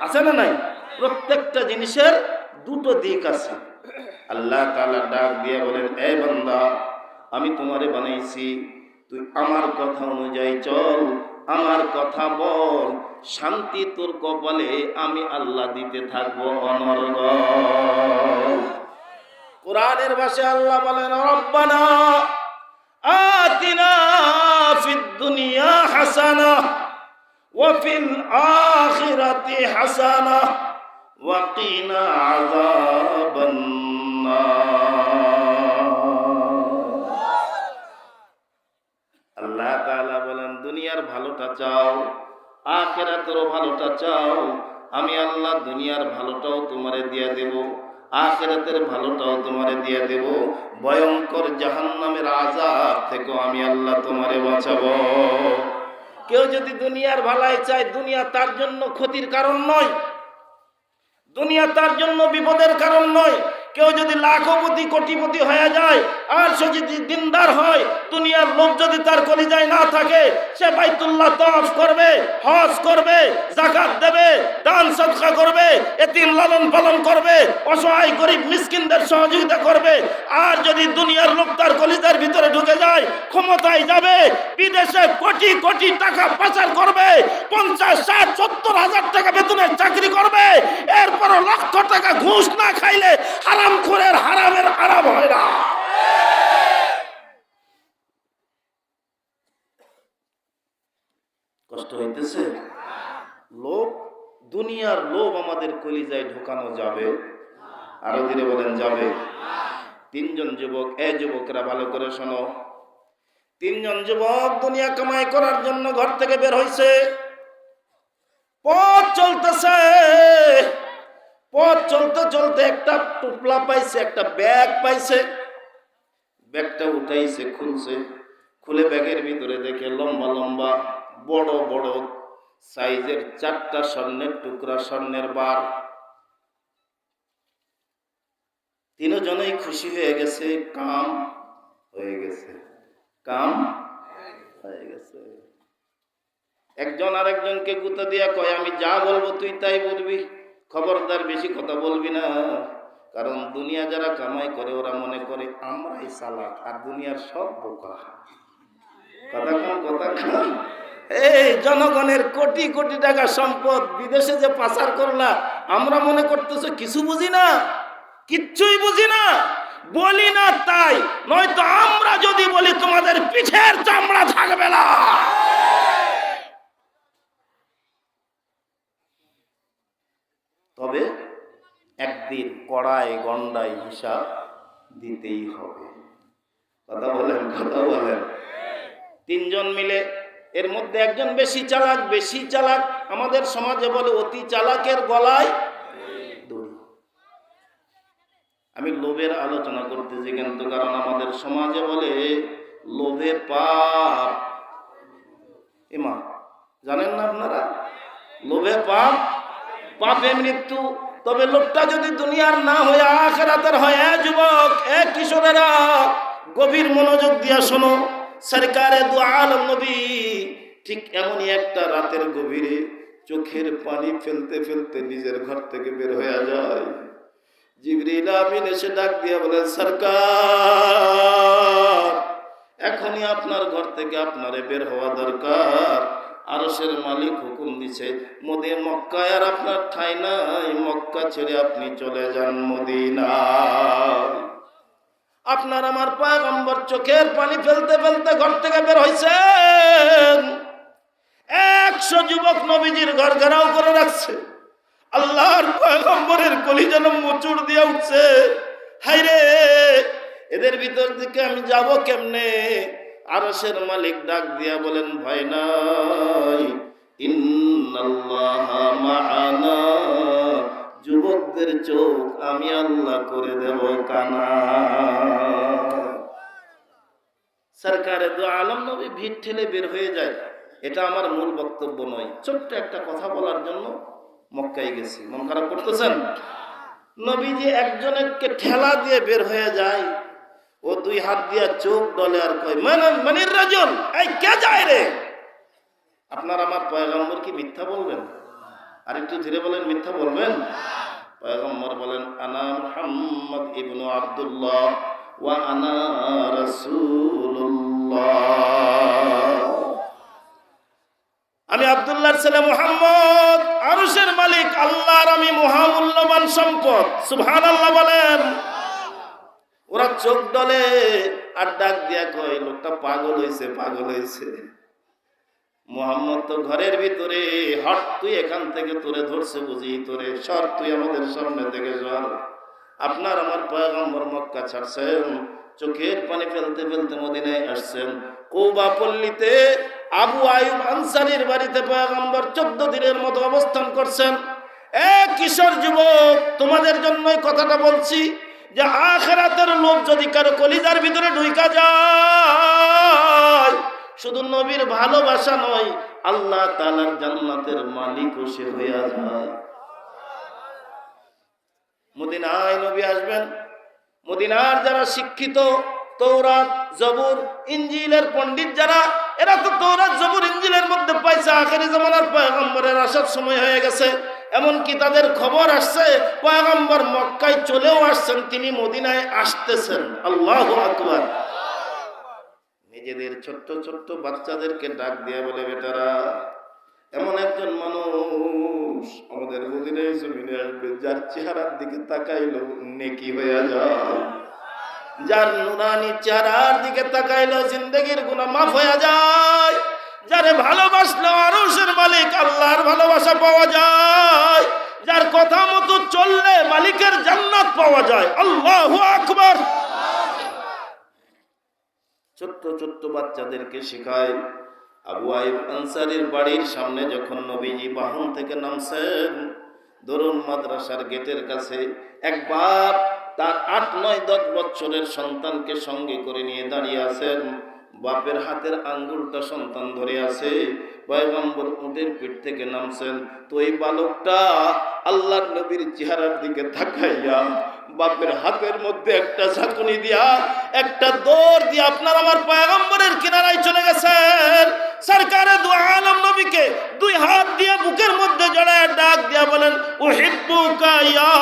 আছে না নাই? প্রত্যেকটা জিনিসের দুটো দিক আছে। আল্লাহ তাআলা ডাক দিয়ে বলেন, এই বান্দা, আমি তোমারে বানাইছি, তুই আমার কথা অনুযায়ী চল, আমার কথা বল, শান্তি তোর কপালে আমি আল্লাহ দিতে থাকবো অনর্গল। কোরআনের ভাষায় আল্লাহ বলেন, রব্বানা আতিনা ফিদ দুনিয়া হাসানাহ ওয়া ফিল আখিরাতি হাসানাহ ওয়া কিনা আযাবান নার। আল্লাহ তাআলা বলেন, দুনিয়ার ভালোটা চাও, আখিরাতেরও ভালোটা চাও, আমি আল্লাহ দুনিয়ার ভালোটাও তোমারে দিয়ে দেব, আখিরাতের ভালোটাও তোমারে দিয়ে দেব, ভয়ঙ্কর জাহান্নামের আযাব থেকে আমি আল্লাহ তোমারে বাঁচাবো। কেউ যদি দুনিয়ার ভালাই চায়, দুনিয়া তার জন্য ক্ষতির কারণ নয়, দুনিয়া তার জন্য বিপদের কারণ নয়। কেউ যদি লাখপতি কোটিপতি হয়ে যায় আর সে যদি দিনদার হয়, দুনিয়ার লোভ যদি তার কলিজায় না থাকে, সে বাইতুল্লাহ তওয়াফ করবে, হজ করবে, যাকাত দেবে, দান সদকা করবে, এতিম লালন পালন করবে, অসহায় গরিব মিসকিনদের সহযোগিতা করবে। আর যদি দুনিয়ার লোভ তার কলিজার ভিতরে ঢুকে যায়, ক্ষমতায় যাবে, বিদেশে কোটি কোটি টাকা পাচার করবে, 50, 60, 70 হাজার টাকা বেতনের চাকরি করবে, এরপরও লক্ষ টাকা ঘুষ না খাইলে হারামখোরের হারামের আরাম হয় না। কষ্ট হইতেছে? লোভ, দুনিয়ার লোভ আমাদের কলিজায় ঢোকানো যাবে? আরো ধীরে বলেন, যাবে? 3 জন যুবক, যুবকরা ভালো করে শোনো, 3 জন যুবক দুনিয়া কামাই করার জন্য ঘর থেকে বের হইছে। পথ চলতেছে, পথ চলতে চলতে একটা টুপলা পাইছে, একটা ব্যাগ পাইছে, ব্যাগটা উঠাইছে, খুলছে, খুলে ব্যাগের ভিতরে দেখে লম্বা লম্বা বড় বড় সাইজের 4টা স্বর্ণের টুকরা, স্বর্ণের বার। 3 জনেই খুশি হয়ে গেছে, কাম হয়ে গেছে, কাম হয়ে গেছে। একজন আরেকজনকে গুঁতো দিয়া কয়, আমি যা বলবো তুই তাই বলবি, খবরদার বেশি কথা বলবি না, কারণ দুনিয়া যারা কামাই করে ওরা মনে করে আমরাই চালাক আর দুনিয়ার সব বোকা। কথা কম, কথা কম। এই জনগণের কোটি কোটি টাকা সম্পদ বিদেশে যে পাচার করলা, আমরা মনে করতেছো কিছু বুঝি না, কিচ্ছুই বুঝি না, বলি না তাই, নয়তো আমরা যদি বলি তোমাদের পিঠের চামড়া থাকবে না। তবে একদিন কড়ায় গন্ডায় হিসাব দিতেই হবে। কথা বলেন, কথা বলেন। 3 জন মিলে, এর মধ্যে একজন বেশি চালাক, বেশি চালাক, আমাদের সমাজে বলে অতি চালাকের গলায় দড়ি। আমি লোভের আলোচনা করতেছি কিন্তু, কারণ আমাদের সমাজে বলে লোভে পাপ। ইমা জানেন না আপনারা? লোভে পাপ, পাপে মৃত্যু। তবে লোভটা যদি দুনিয়ার না হয় আখিরাতের হয়। যুবক, কিশোরেরা, গভীর মনোযোগ দিয়া শোনো। সরকারে দু আলম নবী ঠিক এমনই একটা রাতের গভীরে চোখের পানি ফেলতে ফেলতে নিজের ঘর থেকে বের হয়ে যায়। জিবরিল আমিন এসে ডাক দিয়া বলেন, সরকার, এখনই আপনার ঘর থেকে আপনারে বের হওয়া দরকার। আরশের মালিক হুকুম দিছে, মক্কায় আর আপনার ঠাঁই নাই, মক্কা ছেড়ে আপনি চলে যান মদিনা। আপনার আমার পয়গম্বর চোখের পানি ফেলতে ফেলতে ঘর থেকে বের হয়েছেন। 100 যুবক নবীজির ঘর ঘেরাও করে রাখছে। আল্লাহর পয়গম্বরের কলিজা মোচড় দিয়ে উঠছে, হায়রে এদের ভিতর থেকে আমি যাব কেমনে? আরশের মালিক ডাক দিয়া বলেন, ভয় নাই, ইন্নাল্লাহা মাআনা, যুবকদের চোখ আমি আল্লাহ করে দেব কানা। সরকারে দু আলম নবী ভিড় ঠেলে বের হয়ে যায়। এটা আমার মূল বক্তব্য নয়, ছোট্ট একটা কথা বলার জন্য মক্কায় গেছি। মন খারাপ করতেছেন? নবীজি একজনকে ঠেলা দিয়ে বের হয়ে যায়। ও 2 হাত দিয়া চোখ ডলে আর কয়, মানির রাজুল, এই কে যায় রে? আপনার আমার পয়গম্বর কি মিথ্যা বলবেন? আর একটু ধীরে বলেন, মিথ্যা বলবেন? পয়গম্বর বলেন, আনা মুহাম্মদ ইবনু আব্দুল্লাহ ওয়া আনা রাসূলুল্লাহ, আমি আব্দুল্লাহর ছেলে মুহাম্মদ, আরশের মালিক আল্লাহর আমি মহামূল্যবান সম্পদ। সুবহানাল্লাহ বলেন। ওরা চোখ ডলে আর ডাক দিয়া কয়, লোকটা পাগল হয়েছে, পাগল হয়েছে। মুহাম্মদ তো ঘরের ভিতরে, হট তুই এখান থেকে তোরে ধরছে বুঝি, তোরে সর, তুই আমাদের সামনে থেকে সর। আপনার আমার পয়গম্বর মক্কা ছাড়ছেন, চোখের পানি ফেলতে ফেলতে মদিনায় আসছেন। কৌবা পল্লীতে আবু আয়ুব আনসারীর বাড়িতে পয়গম্বর 14 দিনের মতো অবস্থান করছেন। কিশোর যুবক, তোমাদের জন্যই কথাটা বলছি যে আখিরাতের লোভ যদি কারো কলিজার ভিতরে ঢুইকা যায়, শুধু নবীর ভালোবাসা নয়, আল্লাহ তাআলার জান্নাতের মালিকও সে হয়ে যায়। মদিনায় নবী আসবেন। মদিনার যারা শিক্ষিত, তৌরাত, জবুর, ইনজিলের পণ্ডিত যারা, এরা তো তৌরাত, জবুর, ইনজিলের মধ্যে পাইছে আখেরি জামানার পয়গম্বরের আসার সময় হয়ে গেছে। এমনকি তাদের খবর আসছে পয়গম্বর মক্কায় চলেও আসছেন, তিনি মদিনায় আসতেছেন। আল্লাহু আকবার। নিজেদের ছোট্ট ছোট্ট বাচ্চাদেরকে ডাক দিয়ে বলে, বেটারা, এমন একজন মানুষ আমাদের মদিনায় জমিনে আসবে, যার চেহারার দিকে তাকাইলো নেকি হয়ে যায়, যার নুরানি চেহারার দিকে তাকাইলো জিন্দেগির গুনাহ মাফ হয়ে যায়, যারে ভালোবাসলো আরশের মালিক আল্লাহর ভালোবাসা পাওয়া যায়, যার কথা মতো চললে মালিকের জান্নাত পাওয়া যায়। আল্লাহু আকবার। ছোট্ট ছোট্ট বাচ্চাদেরকে শেখায়। আবু আইয়ুব আনসারীর বাড়ির সামনে যখন নবীজি বাহন থেকে নামছেন, দরুন মাদ্রাসার গেটের কাছে এক বাপ তার 8, 9, 10 বছরের সন্তানকে সঙ্গে করে নিয়ে দাঁড়িয়ে আছেন। বাপের হাতের আঙ্গুলটা সন্তান ধরে আছে। পয়গম্বর উটের পিঠ থেকে নামছেন, তো এই বালকটা আল্লাহর নবীর চেহারার দিকে তাকাইয়া বাপের হাতের মধ্যে একটা ঝাঁকুনি দিয়া, একটা দৌড় দিয়ে আপনার আমার পয়গম্বরের কিনারায় চলে গেছেন। সরকারে দু আলম নবীকে 2 হাত দিয়ে বুকের মধ্যে জড়ায় ডাক দিয়া বলেন, উহিব্বুকা ইয়া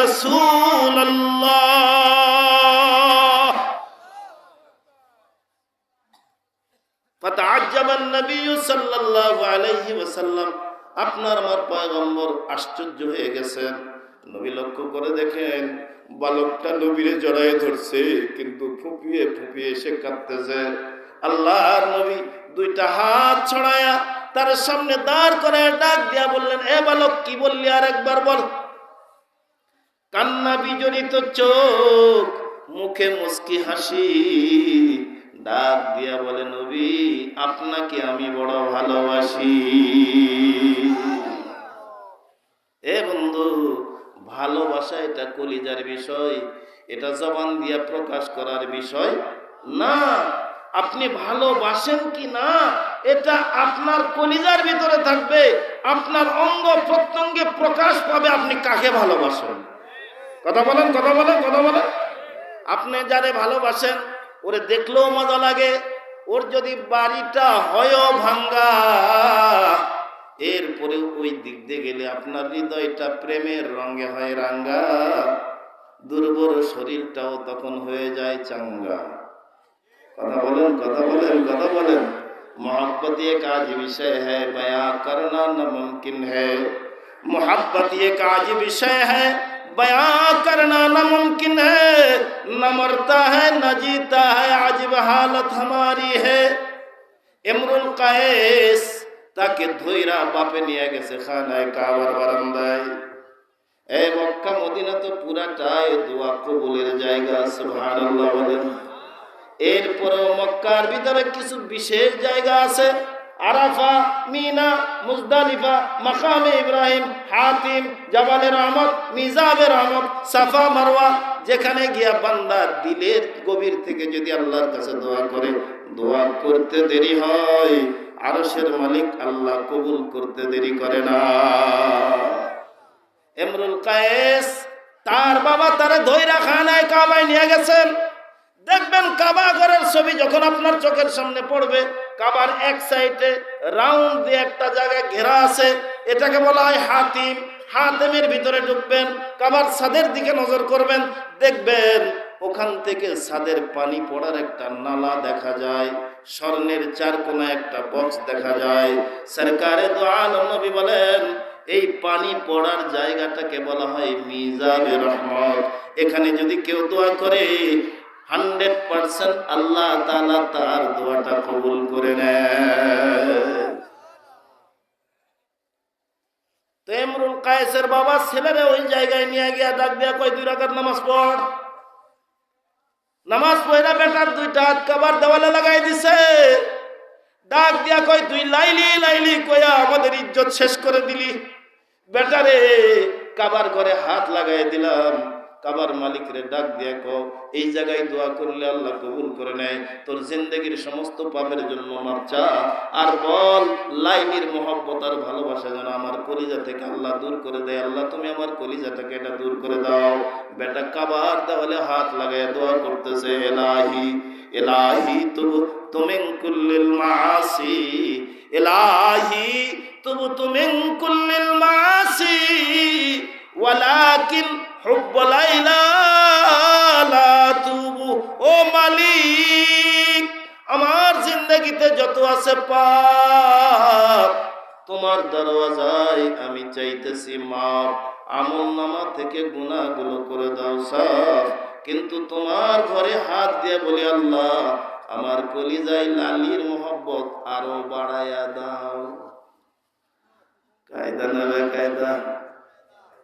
রাসূলুল্লাহ। ফাতাআজ্জাবান নবী সাল্লাল্লাহু আলাইহি ওয়াসাল্লাম, আপনার আমার পয়গম্বর আশ্চর্য হয়ে গেছেন। নবী লক্ষ্য করে দেখেন বালকটা নবীরে জড়ায় ধরছে, কিন্তু ফুপিয়ে ফুপিয়ে সে কাঁদতেছে। আল্লাহর নবী 2টা হাত ছড়ায়া তার সামনে দাঁড় করে ডাক দিয়া বললেন, এ বালক, কি বললি আর একবার বল। কান্না বিজড়িত চোখ, মুখে মুস্কি হাসি, ডাক দিয়া বলে, নবী, আপনাকে আমি বড় ভালোবাসি। এ বন্ধু, ভালোবাসা এটা কলিজার বিষয়, এটা জবান দিয়া প্রকাশ করার বিষয় না। আপনি ভালোবাসেন কি না এটা আপনার কলিজার ভিতরে থাকবে, আপনার অঙ্গ প্রত্যঙ্গে প্রকাশ পাবে আপনি কাকে ভালোবাসেন। কথা বলেন, কথা বলেন, কথা বলেন। আপনি যারে ভালোবাসেন ওরে দেখলেও মজা লাগে, ওর যদি বাড়িটা হয়ও ভাঙ্গা, এরপরে ওই দিক দিয়ে গেলে আপনার হৃদয়টা প্রেমের রঙে হয় রাঙ্গা, দুর্বল শরীরটাও তখন হয়ে যায় চাঙ্গা। কথা বলেন, কথা বলেন, কথা বলেন। मोहब्बत एक आज विषय है, बयां करना नामुमकिन है। मोहब्बत एक आज विषय है, बयां करना नामुमकिन है। न मरता है न जीता है, अजीब हालत हमारी है। इमरुल कैस তাকে ধইরা বাপে নিয়ে গেছে খানায় কাবার বারান্দায়। এই মক্কা মদিনা তো পুরাটাই দোয়া কবুলের জায়গা, সুবহানাল্লাহ বলেন। এরপরেও মক্কার ভিতরে কিছু বিশেষ জায়গা আছে, আরাফা, মিনা, মুজদালিফা, মাকামে ইব্রাহিম, হাতিম, জাবালে রহমত, মিজাবে রহমত, সাফা মারওয়া, যেখানে গিয়া বান্দা দিলের গভীর থেকে যদি আল্লাহর কাছে দোয়া করে, দোয়া করতে দেরি হয়, আরশের মালিক আল্লাহ কবুল করতে দেরি করে না। ইমরুল কায়েস তার বাবা তারে ধইরা খানায় কাবায় নিয়ে গেছেন। দেখবেন কাবা ঘরের ছবি যখন আপনার চোখের সামনে পড়বে, কাবার এক সাইডে রাউন্ড দিয়ে একটা জায়গায় ঘেরা আছে, এটাকে বলা হয় হাতিম। হাতিমের ভিতরে ঢুকবেন, কাবার ছাদের দিকে নজর করবেন, দেখবেন ওখান থেকে ছাদের পানি পড়ার একটা নালা দেখা যায়, স্বর্ণের চার কোনায় একটা বক্স দেখা যায়। সরকারে দো আলম নবী বলেন এই পানি পড়ার জায়গাটাকে বলা হয় মিজাবে রহমত। এখানে যদি কেউ দোয়া করে 100% আল্লাহ তাআলা তার দোয়াটা কবুল করে নেয়। তো ইমরুল কায়েসের বাবা ছেলেরে ওই জায়গায় নিয়ে গিয়া ডাক দিয়া কয় 2 রাকাত নামাজ পড়। নামাজ পড়া বেটার 2টা হাত কাবার দেওয়ালে লাগাই দিছে। ডাক দিয়া কয় তুই লাইলি লাইলি কইয়া আমাদের ইজ্জত শেষ করে দিলি। বেটারে কাবার ঘরে হাত লাগাই দিলাম, কাবার মালিকরে ডাক দিয়া কও এই জায়গায় দোয়া করলে আল্লাহ কবুল করে নেয়, তোর জিন্দেগির সমস্ত পাপের জন্য মাপ চা, আর বল লাইলির মহব্বত আর ভালোবাসা যেন আমার কলিজা থেকে আল্লাহ দূর করে দেয়। আল্লাহ তুমি আমার কলিজাটাকে এটা দূর করে দাও। বেটা কাবার দেওয়ালে হাত লাগায় দোয়া করতেছে, এলাহি এলাহি তুবতু মিন কুল্লিল মাআসি, এলাহি তুবতু মিন কুল্লিল মাআসি ওয়ালাকিন হুব্ব লাইলা লা তুবু। ও মালিক, আমার জিন্দেগিতে যত আছে পাপ, তোমার দরওয়াজায় আমি চাইতেছি মাপ। আমলনামা থেকে গুনাহগুলো করে দাও সাফ, কিন্তু তোমার ঘরে হাত দিয়ে বলি আল্লাহ আমার কলিজায় লালির মোহব্বত আরো বাড়ায়া দাও। কায়দা না বেকায়দা,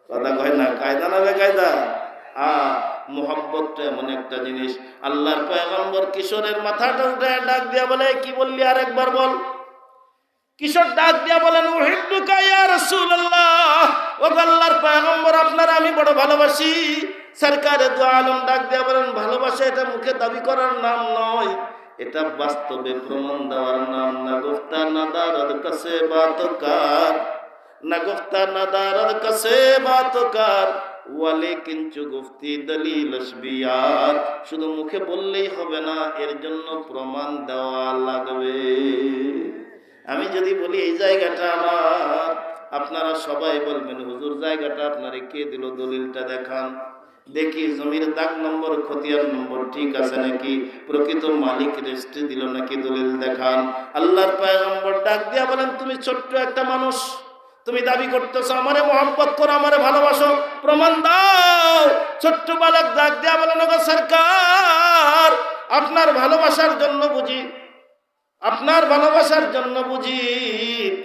কথা কয় না, কায়দা না বেকায়দা। মোহব্বতটা এমন একটা জিনিস, আল্লাহর পয়গম্বর কিশোরের মাথাটা উঠে ডাক দিয়া বলে, কি বললি আরেকবার বল। কিশোর ডাক দিয়া বলেন, উহিব্বুকা ইয়া রাসূলুল্লাহ, ও আল্লাহর পয়গম্বর আপনার আমি বড় ভালোবাসি। সরকারে দু আলম ডাক দিয়া বলেন, ভালোবাসা এটা মুখে দাবি করার নাম নয়, এটা বাস্তবে প্রমাণ দেওয়ার নাম। না গুফতা না দারদ কাছে বাতকার, না গুফতা না দারদ কাছে বাতকার, ওয়ালে কিঞ্চু গুফতি দলিল আসবিয়ার। শুধু মুখে বললেই হবে না, এর জন্য প্রমাণ দেওয়া লাগবে। আমি যদি বলি এই জায়গাটা আমার, আপনারা সবাই বলবেন হুজুর জায়গাটা আপনারে কে দিল, দলিলটা দেখান দেখি। জমির দাগ নম্বর খতিয়ান নম্বর ঠিক আছে নাকি, প্রকৃত মালিক রেজিস্ট্রি দিল নাকি, দলিল দেখান। আল্লাহর পয়গম্বর ডাক দিয়া বলেন, তুমি ছোট্ট একটা মানুষ, তুমি দাবি করতেছো আমারে মহব্বত করো, আমারে ভালোবাসো, প্রমাণ দাও। ছোট্ট বালক ডাক দিয়া বলেন, ওগো সরকার আপনার ভালোবাসার জন্য বুঝি, আপনার ভালোবাসার জন্য বুঝি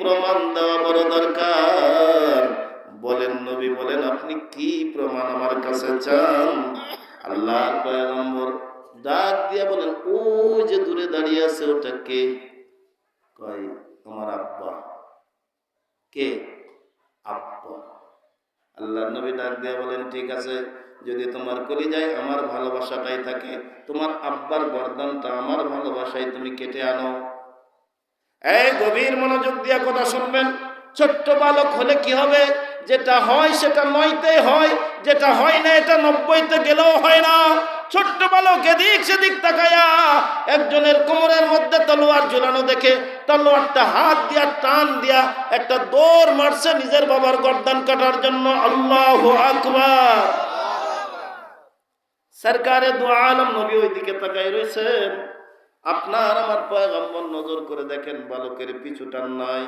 প্রমাণ দেওয়া বড় দরকার। বলেন নবী বলেন আপনি কি প্রমাণ আমার কাছে চান? আল্লাহর পয়গম্বর ডাক দিয়া বলেন, ও যে দূরে দাঁড়িয়ে আছে ওটা কে? কয় তোমার আব্বা। কে? আব্বা। আল্লাহর নবী ডাক দিয়া বলেন, ঠিক আছে যদি তোমার কলিজায় আমার ভালোবাসাটাই থাকে, তোমার আব্বার গর্দানটা আমার ভালোবাসায় তুমি কেটে আনো। এই গভীর মনোযোগ দিয়ে কথা শুনবেন। ছোট্ট বালক হলে কি হবে? যেটা হয় সেটা 9তে হয়, যেটা হয় না এটা 90তে গেলেও হয় না। ছোট্ট বালক এদিক সেদিক তাকায়া একজনের কোমরের মধ্যে তলোয়ার ঝুলানো দেখে তলোয়ারটা হাত দিয়া টান দিয়া একটা দৌড় মারছে নিজের বাবার গর্দান কাটার জন্য। আল্লাহু আকবার। সরকারে দু আলম নবী ওইদিকে তাকাই রয়েছেন। আপনার আমার পয়গম্বর নজর করে দেখেন বালকের পিছু টান নাই।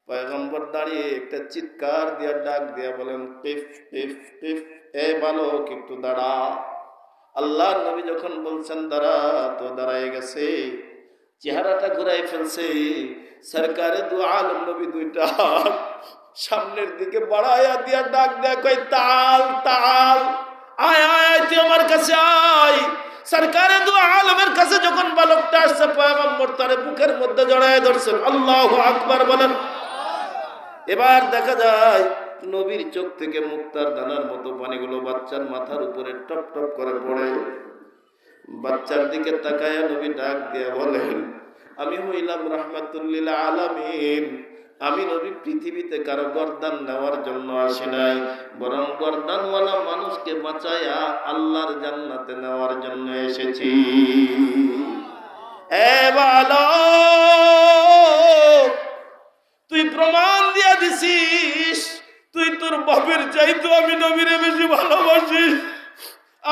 পয়গম্বর দাঁড়িয়ে একটা চিৎকার দিয়া ডাক দিয়া বলেন, টিফ টিফ টিফ, এ বালক একটু দাঁড়া। আল্লাহ নবী যখন বলছেন দাঁড়া, তো দাঁড়ায় গেছে, চেহারাটা ঘুরাই ফেলছে। সরকারে দু আলম নবী দুইটা সামনের দিকে বাড়াইয়া দিয়া ডাক দেয়া কয়, তাল তাল, আয় আয় তুই আমার কাছে আয়। সরকারে দু আলমের কাছে যখন বালকটা আসছে, পয়গম্বর তার বুকের মধ্যে জড়ায় ধরছেন। আল্লাহু আকবার বলেন। এবার দেখা যায় নবীর চোখ থেকে মুক্তার দানার মতো পানিগুলো বাচ্চার মাথার উপরে টপ টপ করে পড়ে। বাচ্চার দিকে তাকায়া নবী ডাক দিয়া বলেন, আমি হইলাম রাহমাতুল লিল আলামিন। আমি নবী পৃথিবীতে কারো গর্দান নেওয়ার জন্য আসি নাই, বরং গর্দানওয়ালা মানুষকে বাঁচায়া আল্লাহর জান্নাতে নেওয়ার জন্য এসেছি। এ বালক, তুই প্রমাণ দিয়া দিছিস তুই তোর বাপের চাইতো আমি নবীরে বেশি ভালোবাসিস।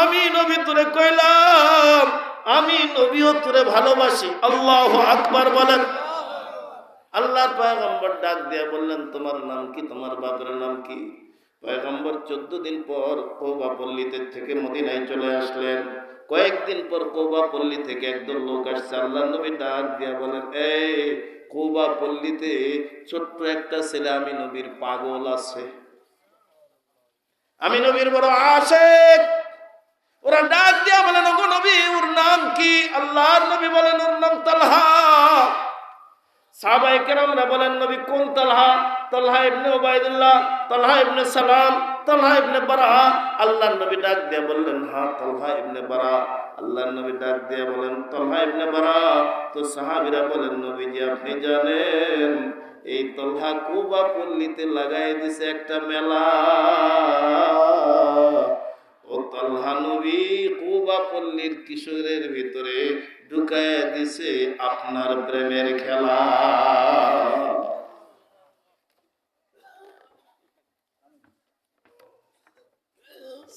আমি নবী তোরে কইলাম, আমি নবীও তোরে ভালোবাসি। আল্লাহু আকবার বলেন। আল্লাহর পয়গম্বর ডাক দিয়া বললেন, তোমার নাম কি? তোমার বাপের নাম কি? পয়গম্বর 14 দিন পর কওবা পল্লীতে থেকে মদিনায় চলে আসলেন। কয়েকদিন পর কওবা পল্লী থেকে একদল লোক আসছে। আল্লাহর নবী ডাক দিয়া বলেন, এই কওবা পল্লীতে ছোট্ট একটা ছেলে আমি নবীর পাগল আছে, আমি নবীর বড় আশিক। ওরা ডাক দিয়া বলেন, ওগো নবী, ওর নাম কি? আল্লাহর নবী বলেন, ওর নাম তালহা। সাহাবায়ে কেরামরা বলেন, নবী কোন তালহা? তালহা ইবনে উবাইদুল্লাহ, তালহা ইবনে সালাম, তালহা ইবনে বারা। আল্লাহর নবী ডাক দিয়া বললেন, হ্যাঁ তালহা ইবনে বারা। আল্লাহর নবী ডাক দিয়া বলেন, তালহা ইবনে বারা। তো সাহাবীরা বলেন, নবীজি আপনি জানেন এই তালহা কুবা পল্লীতে লাগাই দিছে একটা মেলা। ও তালহা নবী কুবা পল্লীর কিশোরের ভিতরে ঢুকায় দিছে আপনার প্রেমের খেলা।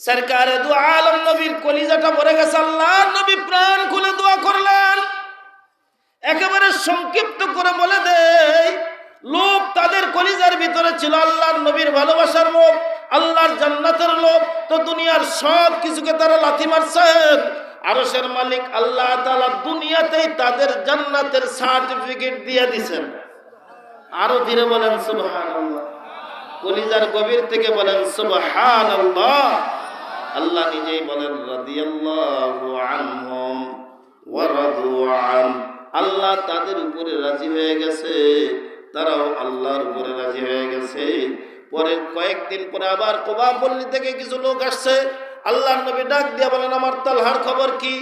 সরকারে দু আলম নবীর কলিজাটা ভরে গেছে। আল্লাহ নবী প্রাণ খুলে দোয়া করলেন। একেবারে সংক্ষিপ্ত করে বলে দেই, লোভ তাদের কলিজার ভিতরে ছিল আল্লাহর নবীর ভালোবাসার লোভ, আল্লাহর জান্নাতের লোভ। তো দুনিয়ার সব কিছুকে তারা লাথি মারছেন। আরশের মালিক আল্লাহ তাআলা দুনিয়াতেই তাদের জান্নাতের সার্টিফিকেট দিয়ে দিবেন। আরো ধীরে বলেন সুবহানাল্লাহ। কলিজার গভীর থেকে বলেন সুবহানাল্লাহ। আল্লাহ নিজেই বলেন, রাদিয়াল্লাহু আনহুম ওয়া রাদু আন। আল্লাহ তাদের উপরে রাজি হয়ে গেছে, তারাও আল্লাহর উপরে রাজি হয়ে গেছে। পরে কয়েকদিন পরে আবার কুবা পল্লী থেকে কিছু লোক আসছে। আল্লাহর নবী ডাক দিয়া বলেন, আমার তালহার খবর কি?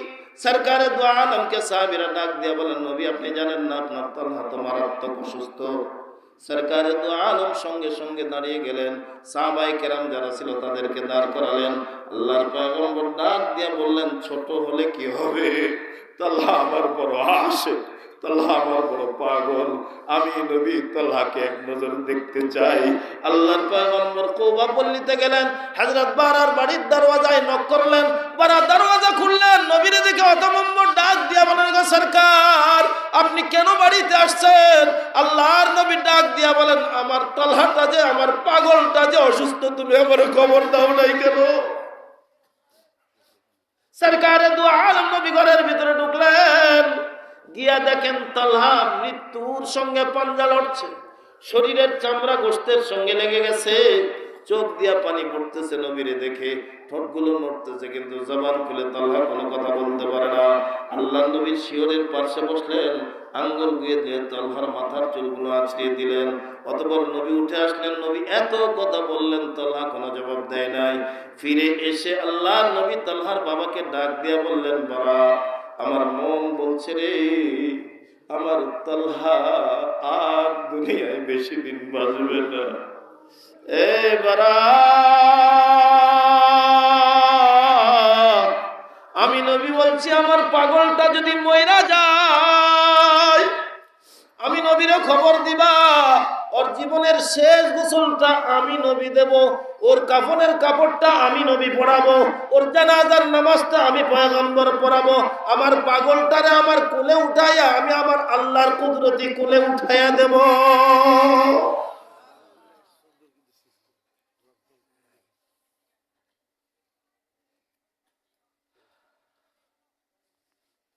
সরকারে দু আলমকে সাহাবীরা ডাক দিয়া বলেন, নবী আপনি জানেন না আপনার তালহা তো মারাত্মক অসুস্থ। সরকারে দু আলম সঙ্গে সঙ্গে দাঁড়িয়ে গেলেন। সাহাবায়ে কেরাম যারা ছিল তাদেরকে দাঁড় করালেন। আল্লাহর পয়গম্বর ডাক দিয়া বললেন, ছোট হলে কি হবে, তালহা আমার বড় আশিক, তালহা আমার বড় পাগল। আমি নবী তালহাকে এক নজর দেখতে চাই। আল্লাহর পয়গম্বর কুবা পল্লীতে গেলেন। হযরত বারার বাড়ির দরওয়াজায় নক করলেন। বারা দরওয়াজা খুললেন। নবীরে দেখে হতভম্ব ডাক দিয়া বলেন, গো সরকার আপনি কেন বাড়িতে আসছেন? আল্লাহর নবী ডাক দিয়া বলেন, আমার তালহাটা যে, আমার পাগলটা যে অসুস্থ, তুমি আমার খবর দাও নাই কেন? সরকারে দু আলম নবী ঘরের ভিতরে ঢুকলেন। গিয়া দেখেন তালহা মৃত্যুর সঙ্গে পাঞ্জা লড়ছে, শরীরের চামড়া গোশতের সঙ্গে লেগে গেছে, চোখ দিয়া পানি পড়তেছে নবীরে দেখে, ঠোঁটগুলো নড়তেছে, কিন্তু জবান খুলে তালহা কোনো কথা বলতে পারে না। আল্লাহ আল্লাহ নবীর শিয়রের পাশে বসলেন, আঙ্গুল দিয়ে দিয়ে তলহার মাথার চুলগুলো আছড়িয়ে দিলেন। অতঃপর নবী উঠে আসলেন, নবী এত কথা বললেন, তলহা কোনো জবাব দেয় নাই। ফিরে এসে আল্লাহ নবী তলহার বাবাকে ডাক দিয়ে বললেন, বাবা, আমার মন বলছে রে, আমার তলহা আর দুনিয়ায় বেশি দিন বাঁচবে না। এ বারা, আমি নবী বলছি, আমার পাগলটা যদি মইরা যায়, আমি নবীরে খবর দিবা, ওর জীবনের শেষ গোসলটা আমি নবী দেব, ওর কাফনের কাপড়টা আমি নবী পরাবো, ওর জানাজার নামাজটা আমি পয়গম্বর পড়াবো। আমার পাগলটারে আমার কোলে উঠাইয়া আমি আমার আল্লাহর কুদরতি কোলে উঠাইয়া দেব।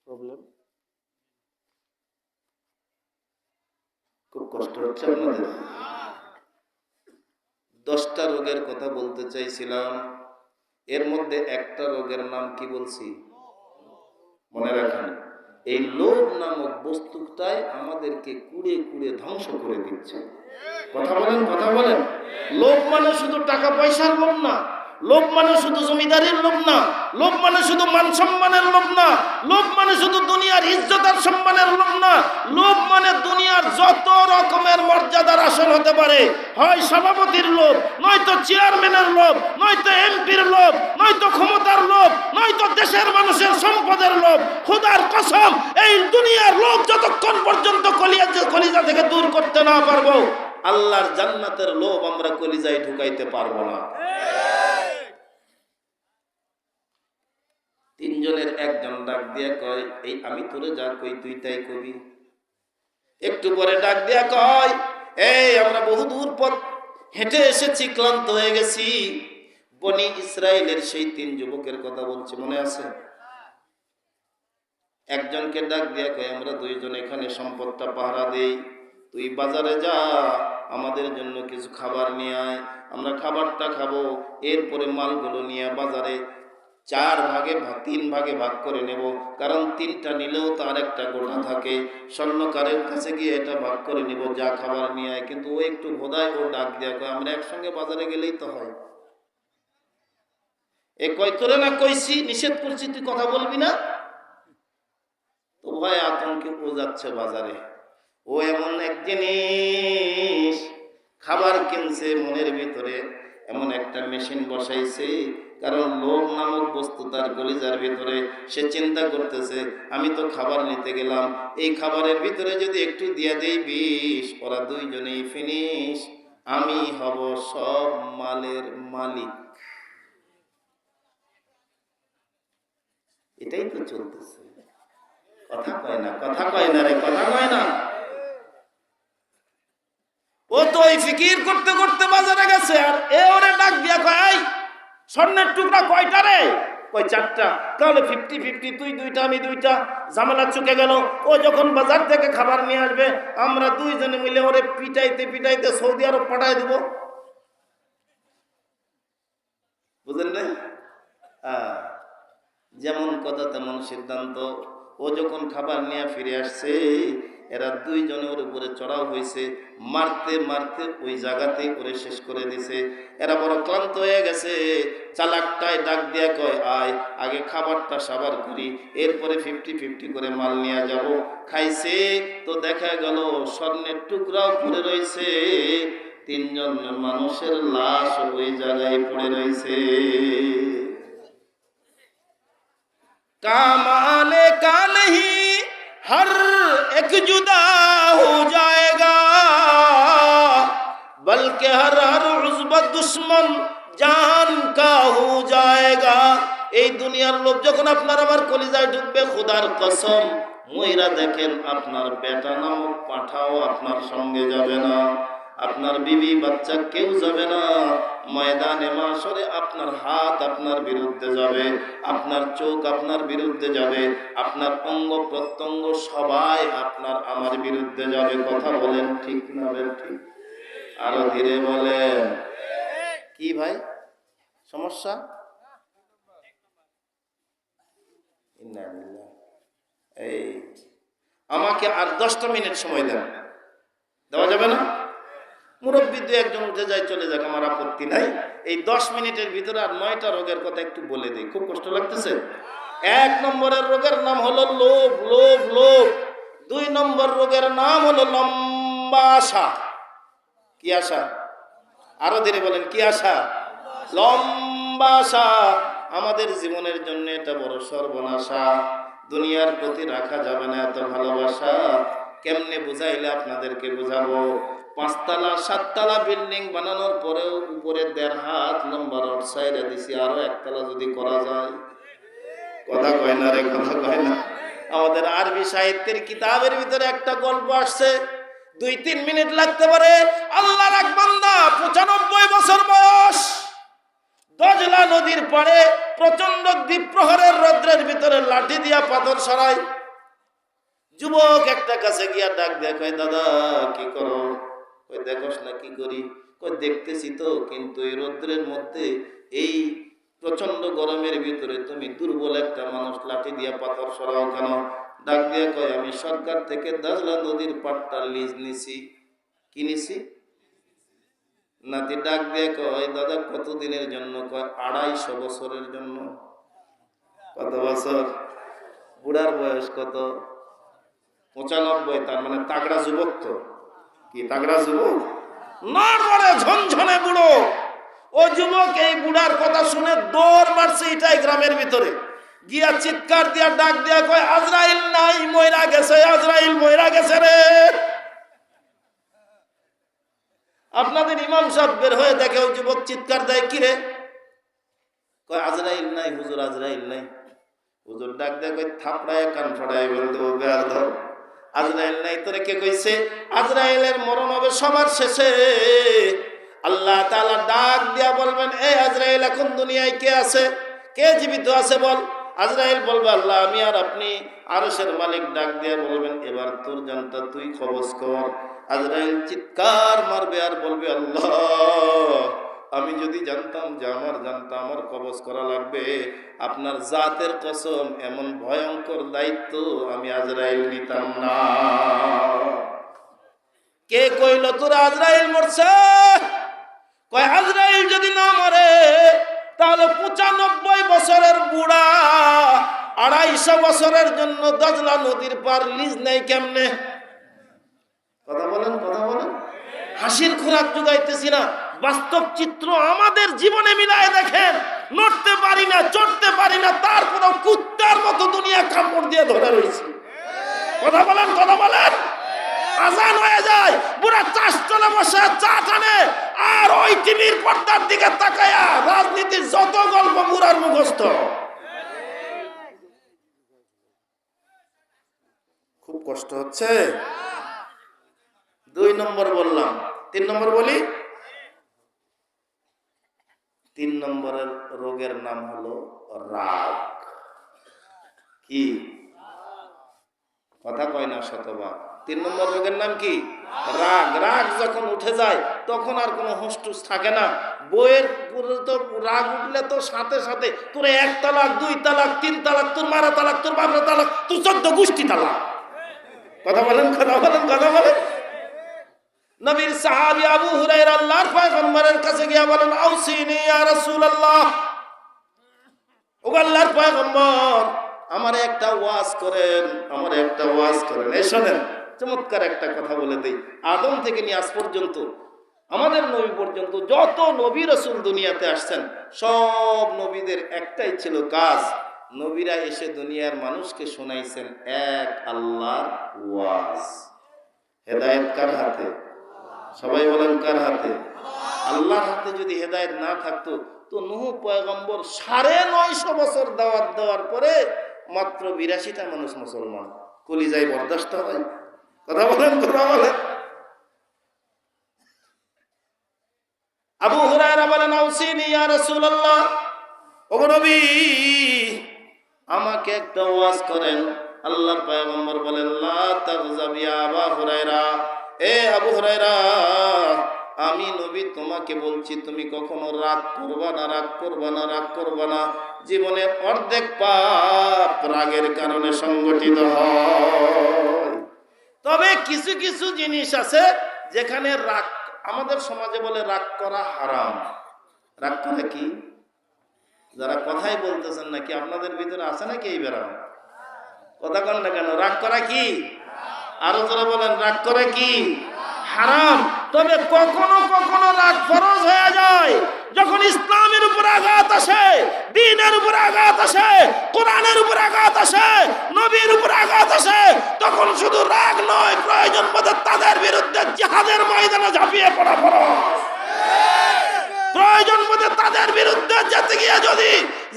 প্রবলেম, খুব কষ্ট হচ্ছে আপনাদের। 10টা রোগের কথা বলতে চাইছিলাম, এর মধ্যে একটা রোগের নাম কি বলছি মনে রাখেন। এই লোভ নামক বস্তুটাই আমাদেরকে কুড়ে কুড়ে ধ্বংস করে দিচ্ছে। কথা বলেন, কথা বলেন। লোভ মানে শুধু টাকা পয়সার লোভ না, লোভ মানে শুধু জমিদারির লোভ না, লোভ মানে শুধু মান সম্মানের লোভ না, লোভ মানে শুধু দুনিয়ার ইজ্জত আর সম্মানের লোভ না, লোভ মানে দুনিয়ার যত রকমের মর্যাদার আসন হতে পারে, হয় সভাপতির লোভ, নয়তো চেয়ারম্যানের লোভ, নয়তো এমপির লোভ, নয়তো ক্ষমতার লোভ, নয়তো দেশের মানুষের সম্পদের লোভ। খোদার কসম, এই দুনিয়ার লোভ যতক্ষণ পর্যন্ত কলিজা থেকে দূর করতে না পারবো, আল্লাহর জান্নাতের লোভ আমরা কলিজায় ঢুকাইতে পারবো না। 3 জনের একজন ডাক দিয়া কয়, এই আমি তোরে যা কই তুই তাই কবি। একটু পরে ডাক দিয়া কয়, এই আমরা বহুদূর পথ হেঁটে এসেছি, ক্লান্ত হয়ে গেছি। বনি ইসরায়েলের সেই 3 যুবকের কথা বলছে, মনে আছে? একজনকে ডাক দিয়া কয়, আমরা 2 জন এখানে সম্পদটা পাহারা দেই, তুই বাজারে যা, আমাদের জন্য কিছু খাবার নিয়ে আয়, আমরা খাবারটা খাবো, এরপরে মালগুলো নিয়ে বাজারে 3 ভাগে ভাগ করে নেব, কারণ 3টা নিলেও তার একটা গোটা থাকে। স্বর্ণকারের কাছে গিয়ে এটা ভাগ করে নিব, যা খাবার নিয়ে আয়। কিন্তু ও একটু ভোদায়, ও ডাক দেয়া কয়, আমরা একসঙ্গে বাজারে গেলেই তো হয়। এ কয়, তোরে না কইছি, নিষেধ করছি, তুই কথা বলবি না? তো ভয় আতঙ্কে ও যাচ্ছে বাজারে। ও এমন এক জিনিস খাবার কিনছে, মনের ভিতরে এমন একটা মেশিন বসাইছে, কারণ লোভ নামক বস্তু তার কলিজার ভিতরে। সে চিন্তা করতেছে, আমি তো খাবার নিতে গেলাম, এই খাবারের ভিতরে যদি একটু দিয়ে দেই বিষ, ওরা 2 জনেই ফিনিশ, আমি হব সব মালের মালিক। এটাই তো চলতেছে। কথা কয় না, কথা কয় না রে, কথা কয় না। ও তো এই ফিকির করতে করতে বাজারে গেছে, আর এ ওরে ডাক দিয়া কয়, এই স্বর্ণের টুকরা কয়টা রে? কয় 4টা। তাহলে 50-50, তুই 2টা আমি 2টা। ঝামেলা চুকে গেল। ও যখন বাজার থেকে খাবার নিয়ে আসবে, আমরা 2 জনে মিলে ওরে পিটাইতে পিটাইতে সৌদি আরব পাঠায় দেব। বুঝলেন না? যেমন কথা তেমন সিদ্ধান্ত। ও যখন খাবার নিয়ে ফিরে আসছে, এরা 2 জনের উপরে চড়াও হয়েছে, মারতে মারতে ওই জায়গাতে করে শেষ করে দিছে। এরা বড় ক্লান্ত হয়ে গেছে। চালাকটাই ডাক দিয়া কয়, আয় আগে খাবারটা সাবার করি, এরপরে 50-50 করে মাল নিয়ে যাব। খাইছে তো দেখা গেল স্বর্ণের টুকরাও পড়ে রয়েছে, 3 জন মানুষের লাশ ওই জায়গায় পড়ে রয়েছে। काम आने का नहीं, हर एक जुदा हो जाएगा, बल्कि हर हर उज़्व दुश्मन जान का हो जाएगा। এই দুনিয়ার লোভ যখন আপনার আমার কলিজায় ঢুকবে, খোদার কসম, মইরা দেখেন আপনার বেটা নামক পাঠাও আপনার সঙ্গে যাবে না, আপনার বিবি বাচ্চা কেউ যাবে না। ময়দানে মাশরে আপনার হাত আপনার বিরুদ্ধে যাবে, আপনার চোখ আপনার বিরুদ্ধে যাবে, আপনার অঙ্গ প্রত্যঙ্গ সবাই আপনার আমার বিরুদ্ধে যাবে। কথা বলেন ঠিক না? ঠিক। আরো ধীরে বলেন। কি ভাই সমস্যা? এই আমাকে আর 10টা মিনিট সময় দেন, দেওয়া যাবে না? মুরব্বী দু একজন উঠে যায়, চলে যাক, আমার আপত্তি নাই। এই 10 মিনিটের ভিতরে আর 9টা রোগের কথা একটু বলে দিই, খুব কষ্ট লাগতেছে। 1 নম্বরের রোগের নাম হলো লোভ, লোভ, লোভ। 2 নম্বর রোগের নাম হলো লম্বা আশা। কি আশা? আরো ধীরে বলেন, কি আশা? লম্বা আশা। আমাদের জীবনের জন্য এটা বড় সর্বনাশা। দুনিয়ার প্রতি রাখা যাবে না এত ভালোবাসা। কেমনে বুঝাইলে আপনাদেরকে বুঝাবো? 5 তলা 7 তলা বিল্ডিং বানানোর পরেও উপরে 1.5 হাত লম্বা রড সাইডে দিছি, আরো 1 তলা যদি করা যায়। কথা কয় না রে, কথা কয় না। আমাদের আরবি সাহিত্যের কিতাবের ভিতরে একটা গল্প আসছে, 2-3 মিনিট লাগতে পারে। আল্লাহর এক বান্দা 95 বছর বয়স, দজলা নদীর পাড়ে প্রচন্ড দ্বীপ্রহরের রৌদ্রের ভিতরে লাঠি দিয়া পাথর সরাই। যুবক একটা কাছে গিয়া ডাক দেয়, কয় দাদা কি করো? কই দেখোস না কি করি? কই দেখতেছি তো, কিন্তু এই রৌদ্রের মধ্যে, এই প্রচন্ড গরমের ভিতরে তুমি দুর্বল একটা মানুষ লাঠি দিয়া পাথর সরাও কেন? ডাক দিয়া কয়, আমি সরকার থেকে দজলা নদীর পাড়টা লিজ নিছি। কি নিছি? নাতি ডাক দিয়ে কয়, দাদা কতদিনের জন্য? কয় 250 বছরের জন্য। কত বছর? বুড়ার বয়স কত? 95। তার মানে তাগড়া যুবক তো। কি তাগড়া যুবক? নড়বড়ে ঝনঝনে বুড়ো। ও যুবক এই বুড়ার কথা শুনে দৌড় মারছে এটাই গ্রামের ভিতরে গিয়া চিৎকার দিয়া ডাক দিয়া কয়, আজরাইল নাই, মইরা গেছে, আজরাইল মইরা গেছে রে। আপনাদের ইমাম সাহেব বের হয়ে দেখে ওই যুবক চিৎকার দেয়, কি রে? কয় আজরাইল নাই হুজুর, আজরাইল নাই। হুজুর ডাক দেয়, কয় থাপড়ায় কান ফাড়ায় বলতে বেয়ার ধর, আজরাইল নাই। তোরে কে কইছে? আজরাইলের মরণ হবে সবার শেষে। আল্লাহ তাআলা ডাক দিয়া বলবেন, এই আজরাইল এখন দুনিয়ায় কে আছে? কে জীবিত আছে বল? আজরাইল বলবে, আল্লাহ আমি আর আপনি। আরশের মালিক ডাক দিয়া বলবেন, এবার তোর জানটা তুই কবজ কর। আজরাইল চিৎকার মারবে আর বলবে, আল্লাহ আমি যদি জানতাম যে আমার জানটা আমার কবজ করা লাগবে, আপনার জাতের কসম এমন ভয়ঙ্কর দায়িত্ব আমি আজরাইল নিতাম না। কে কইল তোর আজরাইল মরছে? কয় আজরাইল যদি না মরে তাহলে 95 বছরের বুড়া 250 বছরের জন্য দজলা নদীর পার লিজ নেই কেমনে? কথা বলেন, কথা বলেন। হাসির খোরাক জোগাইতেছি না, বাস্তব চিত্র আমাদের জীবনে মিলায় দেখেন। নড়তে পারি না, চড়তে পারি না, তারপরেও কুত্তার মতো দুনিয়া কামড় দিয়ে ধরে রয়েছে। কথা বলেন, কথা বলেন। আজান হয়ে যায়, বুড়া চাষ চলে বসে চা টানে, আর ওই টিভির পর্দার দিকে তাকায়া রাজনীতির যত গল্প বুড়ার মুখস্থ। খুব কষ্ট হচ্ছে। 2 নম্বর বললাম, 3 নম্বর বলি। 3 নম্বরের রোগের নাম হলো রাগ। কি কথা কয় না শতবার? 3 নম্বর রোগের নাম কি? রাগ। রাগ যখন উঠে যায় তখন আর কোনো হুঁশটুস থাকে না। বইয়ের তো রাগ উঠলে তো সাথে সাথে তোর 1 তালাক, 2 তালাক, 3 তালাক, তোর মারা তালাক, তোর বাপরা তালাক, তোর 14 গোষ্ঠী তালাক। কথা বলেন, কথা বলেন, কথা বলেন। নবীর সাহাবী আবু হুরায়রা আল্লাহর পয়গম্বরের কাছে গিয়া বলেন, আউসিনি ইয়া রাসূলুল্লাহ, ও আল্লাহর পয়গম্বর আমারে একটা ওয়াজ করেন, আমারে একটা ওয়াজ করেন। এই শোনেন, চমৎকার একটা কথা বলে দেই। আদম থেকে নিয়ে আজ পর্যন্ত আমাদের নবী পর্যন্ত যত নবী রাসূল দুনিয়াতে আসছেন, সব নবীদের একটাই ছিল কাজ। নবীরা এসে দুনিয়ার মানুষকে শোনাইছেন এক আল্লাহর ওয়াজ। হেদায়েত কার হাতে? সবাই বলেন কার হাতে? আল্লাহর হাতে। যদি হেদায়েত না থাকতো তো নূহ পয়গম্বর 950 বছর দাওয়াত দেওয়ার পরে মাত্র 82টা মানুষ মুসলমান। কলিজায় বরদাস্ত হয়? কথা বলেন, কথা বলেন। আবু হুরায়রা বলেন, আউসিনি ইয়া রাসূলুল্লাহ, ওগো নবী আমাকে একটা ওয়াজ করেন। আল্লাহর পয়গম্বর বলেন, লা তাগজাব ইয়া আবু হুরায়রা, এ আবু হুরায়রা আমি নবী তোমাকে বলছি তুমি কখনো রাগ করবা না, রাগ করবা না, রাগ করবা না। জীবনে অর্ধেক পাপ রাগের কারণে সংগঠিত হয়। তবে কিছু কিছু জিনিস আছে যেখানে রাগ, আমাদের সমাজে বলে রাগ করা হারাম। রাগ করা কি? যারা কথাই বলতেছেন নাকি আপনাদের ভিতরে আছে নাকি এই বেড়া? কথা কন না কেন? রাগ করা কি? আরো যারা বলেন রাগ করা কি? হারাম। তবে কখনো কখনো রাগ ফরজ হয়ে যায়। যখন ইসলামের উপর আঘাত আসে, দ্বীনের উপর আঘাত আসে, কোরআনের উপর আঘাত আসে, নবীর উপর আঘাত আসে, তখন শুধু রাগ নয়, প্রয়োজন বোধে তাদের বিরুদ্ধে জিহাদের ময়দানে ঝাঁপিয়ে পড়া ফরজ। প্রয়োজন বোধে তাদের বিরুদ্ধে যেতে গিয়ে যদি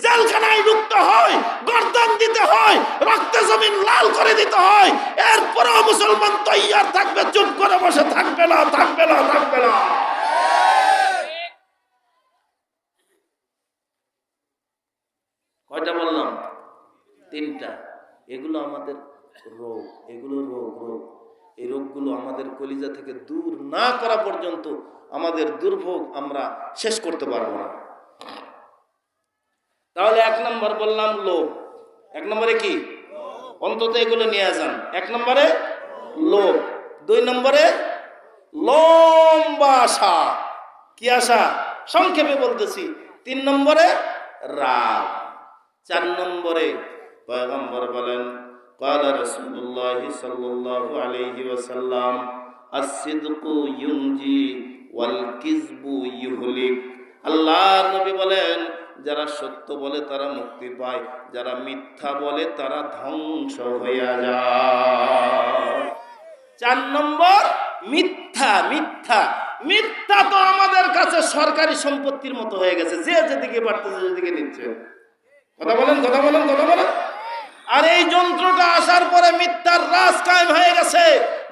জেলখানায় ঢুকতে হয়, গর্দান দিতে হয়, রক্তে জমিন লাল করে দিতে হয়, এরপরেও মুসলমান তৈয়ার থাকবে, চুপ করে বসে থাকবে না, থাকবে না, থাকবে না। কয়টা বললাম? তিনটা। এগুলো আমাদের রোগ, এগুলো রোগ। এই রোগগুলো আমাদের কলিজা থেকে দূর না করা পর্যন্ত আমাদের দুর্ভোগ আমরা শেষ করতে পারবো না। তাহলে এক নম্বর বললাম লোভ। এক নম্বরে কি? অন্তত এগুলো নিয়ে যান। এক নম্বরে লোভ, দুই নম্বরে লম্বা আশা। কি আশা? সংক্ষেপে বলতেছি। তিন নম্বরে রাগ। চার নম্বরে পয়গম্বর বলেন, ক্বালা রাসূলুল্লাহ সাল্লাল্লাহু আলাইহি ওয়াসাল্লাম, আস-সিদকু ইউনজি ওয়াল কিযবু ইউহলিক। আল্লাহর নবী বলেন, যারা সত্য বলে তারা মুক্তি পায়, যারা মিথ্যা বলে তারা ধ্বংস হইয়া যায়। চার নম্বর মিথ্যা। মিথ্যা মিথ্যা তো আমাদের কাছে সরকারি সম্পত্তির মতো হয়ে গেছে, যে যেদিকে বাড়তেছে যেদিকে নিচ্ছে। কথা বলেন, কথা বলেন, কথা বলেন। আর এই যন্ত্রটা আসার পরে মিথ্যার রাজ কায়েম হয়ে গেছে।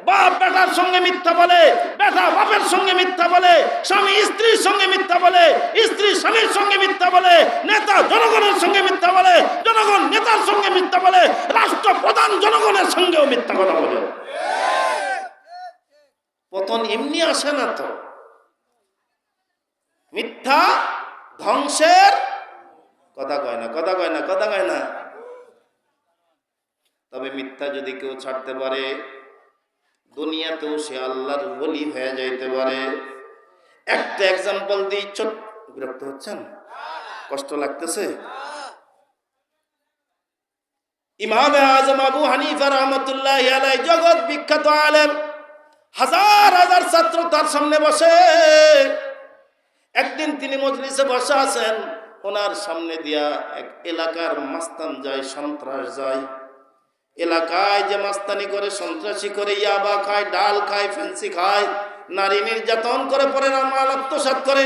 বাপ বেটার সঙ্গে মিথ্যা বলে, বেটা বাপের সঙ্গে মিথ্যা বলে, স্বামী স্ত্রীর সঙ্গে মিথ্যা বলে, স্ত্রী স্বামীর সঙ্গে মিথ্যা বলে, নেতা জনগণের সঙ্গে মিথ্যা বলে, জনগণ নেতার সঙ্গে মিথ্যা বলে, রাষ্ট্রপ্রধান জনগণের সঙ্গেও মিথ্যা কথা বলে। পতন এমনি আসে না তো। মিথ্যা ধ্বংসের কথা কয় না, কথা কয় না, কথা কয় না। তবে মিথ্যা যদি কেউ ছাড়তে পারে, দুনিয়াতেও সে আল্লাহর ওলি হয়ে যাইতে পারে। একটা এক্সাম্পল দিই। বিরক্ত হচ্ছেন? কষ্ট লাগতেছে? ইমাম আজম আবু হানিফা রাহমাতুল্লাহি আলাইহি, জগৎ বিখ্যাত আলেম, হাজার হাজার ছাত্র তার সামনে বসে। একদিন তিনি মজলিসে বসে আছেন, ওনার সামনে দিয়া এক এলাকার মাস্তান যায়, সন্ত্রাস যায়। এলাকায় যে মাস্তানি করে, সন্ত্রাসী করে, ইয়াবা খায়, ডাল খায়, ফেন্সি খায়, নারী নির্যাতন করে, পরে মাল আত্মসাৎ করে,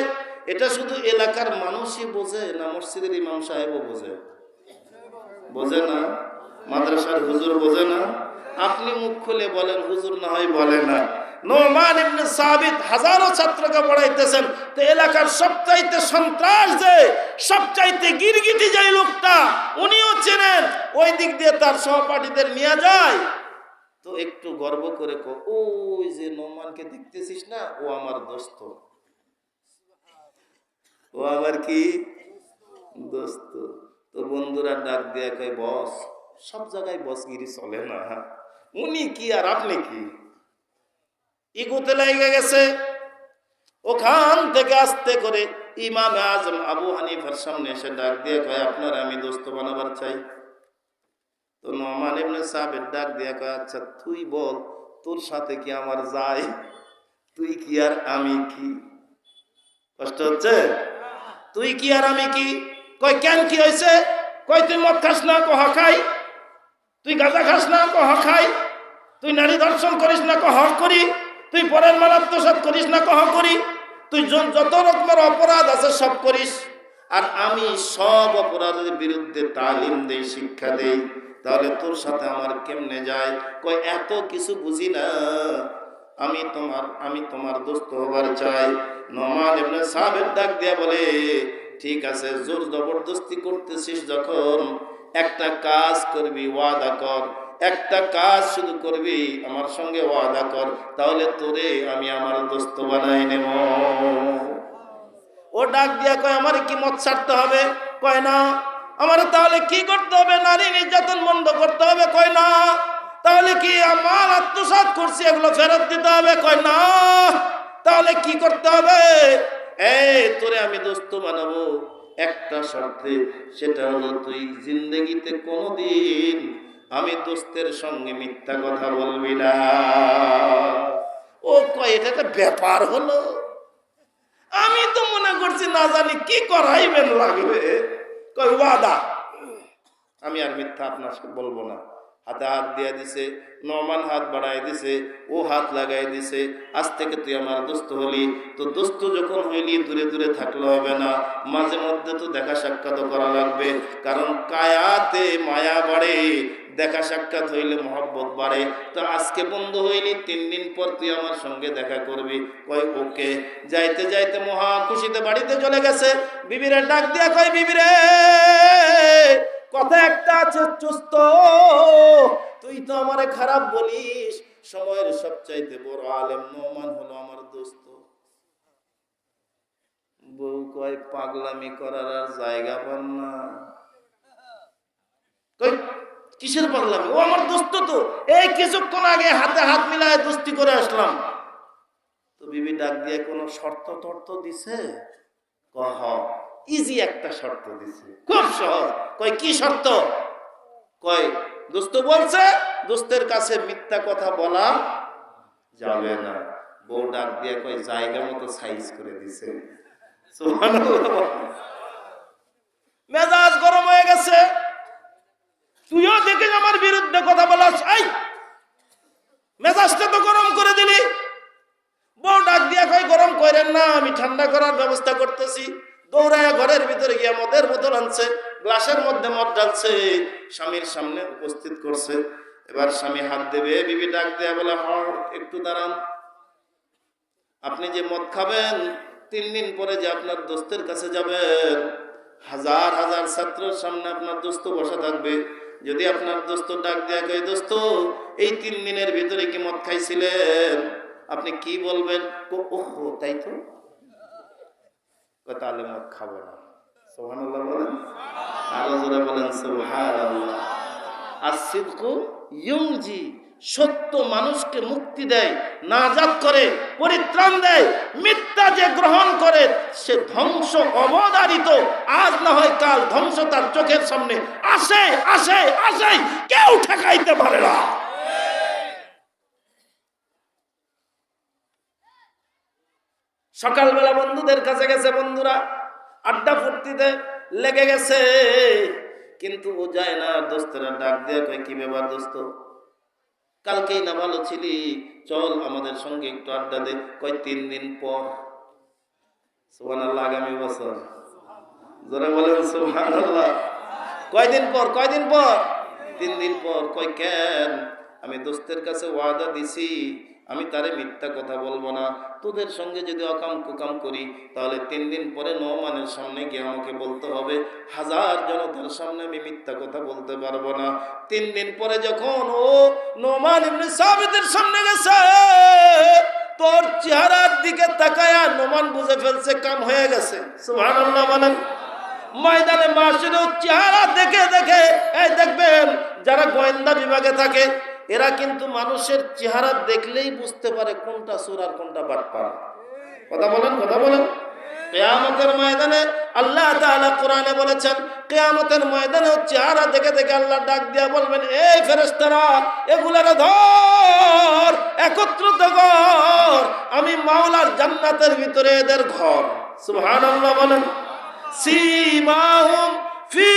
এটা শুধু এলাকার মানুষই বোঝে না মসজিদের ইমাম সাহেবও বোঝে? বোঝে না? মাদ্রাসার হুজুর বোঝে না? আপনি মুখ খুলে বলেন, হুজুর না হয় বলে না। নোমান ইবনে সাবিত হাজারো ছাত্রকে পড়াইতেছেন, তো এলাকার সবচাইতে সন্ত্রাস যে, সবচাইতে গিরগিটি যে লোকটা, উনিও চেনেন। ওই দিক দিয়ে তার সহপাঠীদের নিয়ে যায়, তো একটু গর্ব করে ওই যে নোমানকে দেখতেছিস না, ও আমার দোস্ত। ও আবার কি? দোস্ত। তো বন্ধুরা ডাক দিয়ে কয়, বস। সব জায়গায় বসগিরি চলে না, উনি কি আর আপনি কি? ইগোতে লেগে গেছে। ওখান থেকে আস্তে করে ইমাম আজম আবু হানিফার সামনে এসে ডাক দিয়ে কয়, আপনার আমি দোস্ত বানাবার চাই। তো নোমান ইবনে সাবিত ডাক দিয়ে কয়, আচ্ছা তুই বল, তোর সাথে কি আমার যায়? তুই কি আর আমি কি? কষ্ট হচ্ছে? তুই কি আর আমি কি? কয় কেন, কি হয়েছে? কয় তুই মদ খাস না? কহ খাই। তুই গাঁজা খাস না? কহ খাই। তুই নারী ধর্ষণ করিস না? কহ করি। তুই পরের মাল আত্মসাৎ করিস না? কহ করি। তুই যত রকমের অপরাধ আছে সব করিস, আর আমি সব অপরাধের বিরুদ্ধে তালিম দেই, শিক্ষা দেই। তাহলে তোর সাথে আমার কেমনে যায়? কয় এত কিছু বুঝি না, আমি তোমার দোস্ত হবার চাই। নোমান ইবনে সাবিত ডাক দিয়া বলে, ঠিক আছে, জোর জবরদস্তি করতেছিস যখন, একটা কাজ করবি, ওয়াদা কর, একটা কাজ শুধু করবি, আমার সঙ্গে ওয়াদা কর, তাহলে তোরে আমি আমার দোস্ত বানাই নেব। ও ডাক দিয়া কয়, আমার কি মত ছাড়তে হবে? কয় না। আমার তাহলে কি করতে হবে? নারী নির্যাতন বন্ধ করতে হবে? কয় না। তাহলে কি আমার আত্মসাৎ করছি এগুলো ফেরত দিতে হবে? কয় না। তাহলে কি করতে হবে? এই তোরে আমি দোস্ত বানাবো একটা শর্তে, সেটা হলো তুই জিন্দেগিতে কোনোদিন আমি দোস্তের সঙ্গে মিথ্যা কথা বলবি না। ও কয়, এটা একটা ব্যাপার হলো? আমি তো মনে করছি না জানি কি করাইবেন লাগবে। কয় ওয়াদা, আমি আর মিথ্যা আপনার সাথে বলবো না। হাতে হাত দিয়ে দিছে, নমান হাত বাড়াই দিছে, ও হাত লাগাই দিছে। আজ থেকে তুই আমার দোস্ত হলি। তো দোস্ত যখন হইলি দূরে দূরে থাকলে হবে না, মাঝে মধ্যে তো দেখা সাক্ষাৎ করা লাগবে, কারণ কায়াতে মায়া বাড়ে, দেখা সাক্ষাৎ হইলে মহব্বত বাড়ে। তো আজকে বন্ধু হইলি, 3 দিন পর তুই আমার সঙ্গে দেখা করবি। কয় ওকে। যাইতে যাইতে মহা খুশিতে বাড়িতে চলে গেছে। বিবিরে ডাক দিয়া কয়, বিবিরে কথা একটা আছে, চুস্ত, তুই তো আমারে খারাপ বলিস, সময়ের সবচাইতে বড় আলেম নোমান হলো আমার দোস্ত। বউ কয়, পাগলামি করার আর জায়গা পান না। কিসের পাগলামি? ও আমার দোস্ত তো, এই কিছুক্ষণ আগে হাতে হাত মিলায় দোস্তি করে আসলাম। তো বিবি ডাক দিয়ে, কোনো শর্ত টর্ত দিছে? কহ, ইজি একটা শর্ত দিছে, খুব সহজ। কয় কি শর্ত? কয় দোস্ত বলছে দোস্তের কাছে মিথ্যা কথা বলা যাবে না। বউ ডাক দিয়ে কয়, জায়গা মতো সাইজ করে দিছে। সুবহানাল্লাহ। মেজাজ গরম হয়ে গেছে। তুইও দেখে আমার বিরুদ্ধে কথা বলাস, এই মেজাজটা তো গরম করে দিলি। বউ ডাক দিয়া কয়, গরম করেন না, আমি ঠান্ডা করার ব্যবস্থা করতেছি। দৌড়ায় ঘরের ভিতরে গিয়া মদের বোতল আনছে, গ্লাসের মধ্যে মদ ঢালছে, স্বামীর সামনে উপস্থিত করছে। এবার স্বামী হাত দেবে, বিবি ডাক দেয়া বলে, হট একটু দাঁড়ান। আপনি যে মদ খাবেন, 3 দিন পরে যে আপনার দোস্তের কাছে যাবেন, হাজার হাজার ছাত্রের সামনে আপনার দোস্ত বসা থাকবে। যদি আপনার দোস্ত ডাক দেয়া কয়, দোস্ত এই 3 দিনের ভিতরে কি মদ খাইছিলেন? আপনি কি বলবেন? ওহো তাই তো, তাহলে মদ খাবো না। সুবহানাল্লাহ বলেন, আরো জোরে বলেন সুবহানাল্লাহ। আসিদকু ইউনজি, সত্য মানুষকে মুক্তি দেয়, নাজাত করে, পরিত্রাণ দেয়। মিথ্যা যে গ্রহণ করে সে ধ্বংস অবধারিত, আজ না হয় কাল ধ্বংস তার চোখের সামনে আসে আসে আসে, কেউ ঠেকাইতে পারে না। সকালবেলা বন্ধুদের কাছে গেছে, বন্ধুরা আড্ডা ফুর্তিতে লেগে গেছে, কিন্তু ও যায় না। দোস্তরা ডাক দিয়ে কয়, কি ব্যাপার দোস্ত, কালকেই না ভালো ছিলি, চল আমাদের সঙ্গে একটু আড্ডা দে। কয় 3 দিন পর। সুবহানাল্লাহ, আগামী বছর। যারা বলেন সুবহানাল্লাহ। কয়দিন পর? কয়দিন পর? 3 দিন পর। কয় কেন? আমি দোস্তের কাছে ওয়াদা দিছি, আমি তারে মিথ্যা কথা বলবো না। তোদের সঙ্গে যদি অকাম কুকাম করি, তাহলে 3 দিন পরে নোমানের সামনে গিয়ে আমাকে বলতে হবে, হাজার জনতার সামনে আমি মিথ্যা কথা বলতে পারবো না। 3 দিন পরে যখন ও নোমান ইবনে সাবিতের সামনে গেছে, তোর চেহারার দিকে তাকায়া নোমান বুঝে ফেলছে কাম হয়ে গেছে। সুবহানাল্লাহ বলেন। ময়দানে মাসেরও চেহারা দেখে দেখে, এই দেখবেন যারা গোয়েন্দা বিভাগে থাকে, এরা কিন্তু মানুষের চেহারা দেখলেই বুঝতে পারে কোনটা চোর আর কোনটা বাটপার। কথা বলেন, কথা বলেন। কিয়ামতের ময়দানে আল্লাহ তাআলা কোরআনে বলেছেন, কিয়ামতের ময়দানে চেহারা দেখে দেখে আল্লাহ ডাক দিয়া বলবেন, এই ফেরেশতারা এগুলারে ধর, একত্রিত কর, আমি মাওলার জান্নাতের ভিতরে এদের ঘর। সুবহানাল্লাহ বলেন। সীমাহুম ফি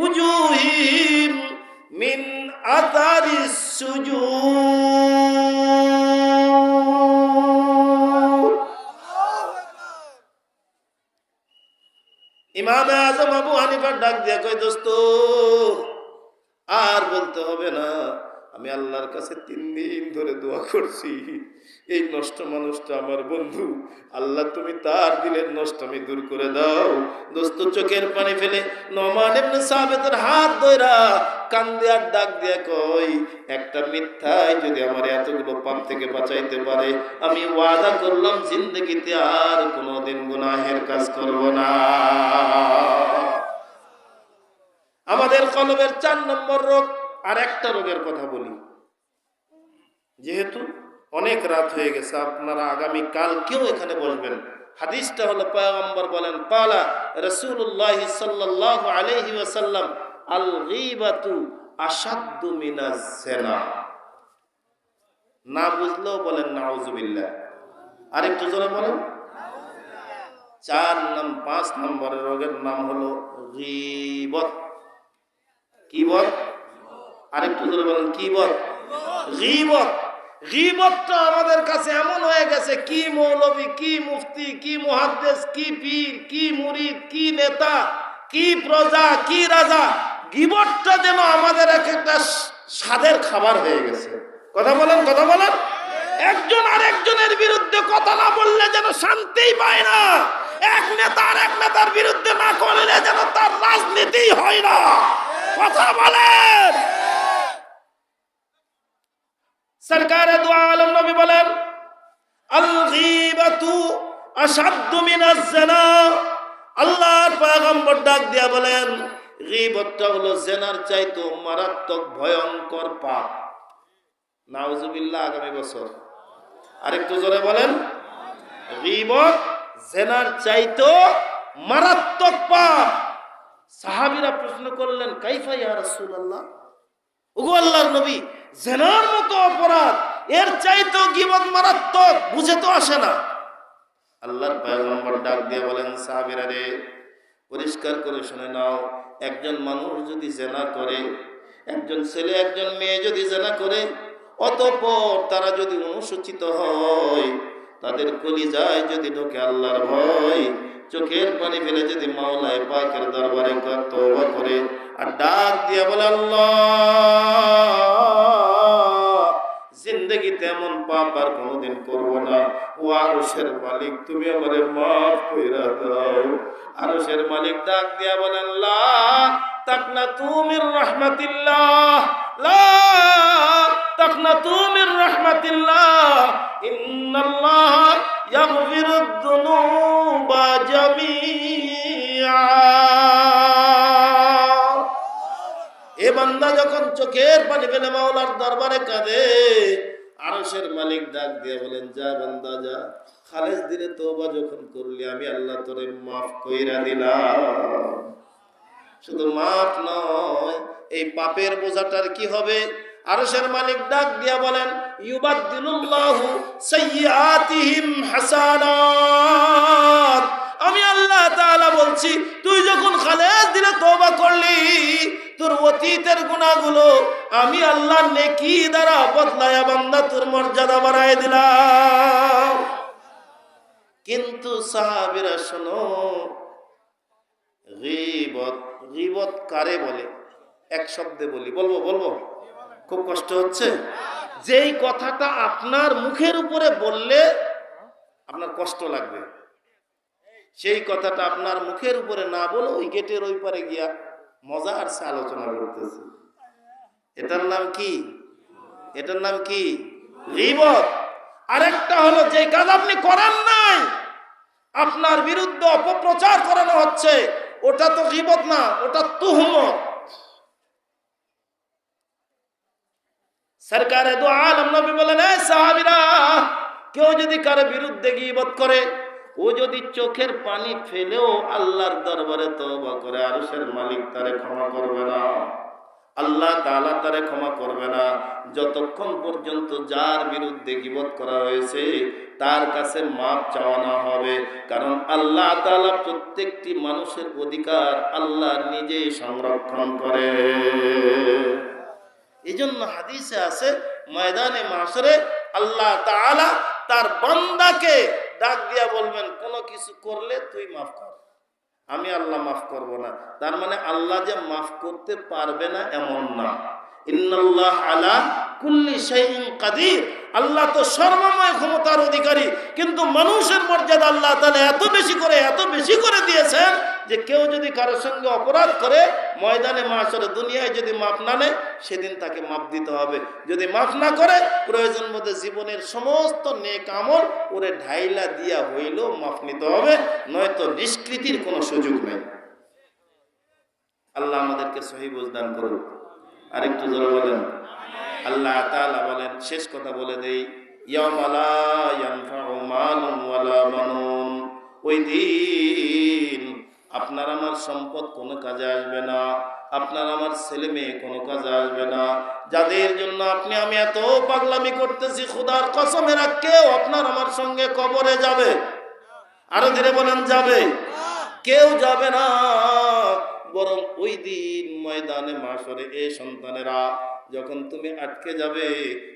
উজুহিম মিন আতারিস সুজুদ। ইমামে আজম আবু হানিফা ডাক দিয়া কয়, দোস্ত আর বলতে হবে না, আমি আল্লাহর কাছে 3 দিন ধরে দোয়া করছি, এই নষ্ট মানুষটা আমার বন্ধু, আল্লাহ তুমি তার দিলের নষ্টমি দূর করে দাও। দোস্ত চোখের পানি ফেলে নোমান ইবনে সাবিতের হাত ধইরা কান্দে আর ডাক দিয়া কই, একটা মিথ্যায় যদি আমার এতগুলো পাপ থেকে বাঁচাইতে পারে, আমি ওয়াদা করলাম জিন্দেগিতে আর কোনোদিন গুনাহের কাজ করব না। আমাদের কলবের 4 নম্বর রোগ। আর একটা রোগের কথা বলি, যেহেতু অনেক রাত হয়ে গেছে, আপনারা আগামী কালকেও এখানে বসবেন। হাদিসটা হলো পয়গম্বর বলেন, ক্বালা রাসূলুল্লাহ সাল্লাল্লাহু আলাইহি ওয়াসাল্লাম, আল গীবাতু আশাদ্দু মিনাজ জিনা। না বুঝলেও বলেন নাউযুবিল্লাহ। আরেকটু জোরে বলেন। 5 নম্বরের রোগের নাম হলো গীবত। কিবত? আরেকটু জোরে বলেন। কিবত? গীবত। গীবতটা আমাদের কাছে এমন হয়ে গেছে, কি মৌলবী, কি মুফতি, কি মুহাদ্দিস, কি পীর, কি মুরিদ, কি নেতা, কি প্রজা, কি রাজা, গীবতটা যেন আমাদের একটা স্বাদের খাবার হয়ে গেছে। কথা বলেন, কথা বলেন। একজন আরেকজনের বিরুদ্ধে কথা না বললে যেন শান্তিই পায় না। এক নেতা আর এক নেতার বিরুদ্ধে না করলে যেন তার রাজনীতি হয় না। কথা বলেন। সরকারে দু আলম নবী বলেন, আল গীবাতু আশাদ্দু মিনাজ জিনা। আল্লাহর পয়গম্বর ডাক দিয়া বলেন, গীবতটা হলো জিনার চাইতেও মারাত্মক ভয়ঙ্কর পাপ। নাউযুবিল্লাহ। আগামী বছর আরেকটু জোরে বলেন। গীবত জিনার চাইতেও মারাত্মক পাপ। সাহাবীরা প্রশ্ন করলেন, কাইফা ইয়া রাসূলুল্লাহ, ওগো আল্লাহর নবী, জিনার মতো অপরাধ, এর চাইতেও গীবত মারাত্মক, বুঝে তো আসে না। আল্লাহর পয়গম্বর ডাক দিয়ে বলেন, সাহাবীরা রে, পরিষ্কার করে শুনে নাও, একজন মানুষ যদি জিনা করে, একজন ছেলে একজন মেয়ে যদি জিনা করে, অতঃপর তারা যদি অনুসূচিত হয়, তাদের কলিজায় যদি ঢোকে আল্লাহর ভয়, চোখের পানি ফেলে যদি মাওলায়ে পাকের দরবারে তওবা করে আর ডাক দিয়ে বলে, আল্লাহ, জিন্দেগিতে এমন পাপ আর কোনোদিন করব না, ও আরশের মালিক তুমি আমারে মাফ কইরা দাও। আরশের মালিক ডাক দিয়া বলেন, লা তাকনাতু মির রাহমাতিল্লাহ, লা তাকনাতু মির রাহমাতিল্লাহ, ইন্নাল্লাহ ইয়াগফিরুদ যুনুবা জামিআ। এ বান্দা যখন চোখের পানি ফেলে মাওলার দরবারে কাঁদে, আরশের মালিক ডাক দিয়ে বলেন, যা বান্দা যা, খালেস দিলে তওবা যখন করলি আমি আল্লাহ তোরে মাফ কইরা দিলাম। শুধু মাফ নয়, এই পাপের বোঝাটার কি হবে? আরশের মালিক ডাক দিয়া বলেন, ইউবাদদিলুল্লাহু সাইয়্যাতিহিম হাসানাত। আমি আল্লাহ তাআলা বলছি, তুই যখন খালেস দিলে তওবা করলি, তোর অতীতের গুনাহগুলো আমি আল্লাহ নেকি দ্বারা বদলায়া বান্দা তোর মর্যাদা বাড়ায় দিলাম। কিন্তু সাহাবীরা শোনো, গীবত, গীবত কারে বলে? এক শব্দে বলি, বলবো? খুব কষ্ট হচ্ছে। যেই কথাটা আপনার মুখের উপরে বললে আপনার কষ্ট লাগবে, সেই কথাটা আপনার মুখের উপরে না বলে ওই গেটের ওই পারে গিয়া মজার সে আলোচনা করতেছে। এটার নাম কি? এটার নাম কি? গীবত। আরেকটা হলো যে কাজ আপনি করেন নাই, আপনার বিরুদ্ধে অপপ্রচার করানো হচ্ছে, ওটা তো গীবত না, ওটা তুহমত। সরকারে দু আলম নবী বলেন, এই সাহাবীরা, কেউ যদি কারো বিরুদ্ধে গীবত করে, ও যদি চোখের পানি ফেলেও আল্লাহর দরবারে তওবা করে, আরশের মালিক তারে ক্ষমা করবে না, আল্লাহ তাআলা তারে ক্ষমা করবে না, যতক্ষণ পর্যন্ত যার বিরুদ্ধে গীবত করা হয়েছে তার কাছে মাপ চাওয়া না হবে। কারণ আল্লাহ তাআলা প্রত্যেকটি মানুষের অধিকার আল্লাহ নিজেই সংরক্ষণ করে। এজন্য হাদিসে আছে, ময়দানে মাহশরে আল্লাহ তাআলা তার বান্দাকে ডাক দিয়া বলবেন, কোনো কিছু করলে তুই মাফ কর, আমি আল্লাহ মাফ করব না। তার মানে আল্লাহ যে মাফ করতে পারবে না এমন না। ইন্নাল্লাহ আলা কুল্লি শাইইন কাদির। আল্লাহ তো সর্বময় ক্ষমতার অধিকারী, কিন্তু মানুষের মর্যাদা আল্লাহ তাআলা এত বেশি করে দিয়েছেন যে কেউ যদি কারোর সঙ্গে অপরাধ করে ময়দানে মাশরে দুনিয়ায় যদি মাপ না নেয়, সেদিন তাকে মাপ দিতে হবে। যদি মাফ না করে, প্রয়োজন মতো জীবনের সমস্ত নেক আমল ওরে ঢাইলা দিয়া হইলেও মাফ নিতে হবে, নয়তো নিষ্কৃতির কোনো সুযোগ নেই। আল্লাহ আমাদেরকে সহি বুঝ দান করুন। আরেকটু জোরে বলেন আল্লাহ তাআলা বলেন, শেষ কথা বলে দেই, ইয়াওমা লা ইয়ানফাউ মালুন ওয়ালা বানুন, ওই দিন আপনার আমার সম্পদ কোনো কাজে আসবে না, আপনার আমার ছেলে মেয়ে কোনো কাজে আসবে না। যাদের জন্য আপনি আমি এত পাগলামি করতেছি, খোদার কসম এরা কেউ আপনার আমার সঙ্গে কবরে যাবে? আরো ধীরে বলেন, যাবে? কেউ যাবে না। বরং ওই দিন ময়দানে মাশরে এ সন্তানেরা, যখন তুমি আটকে যাবে,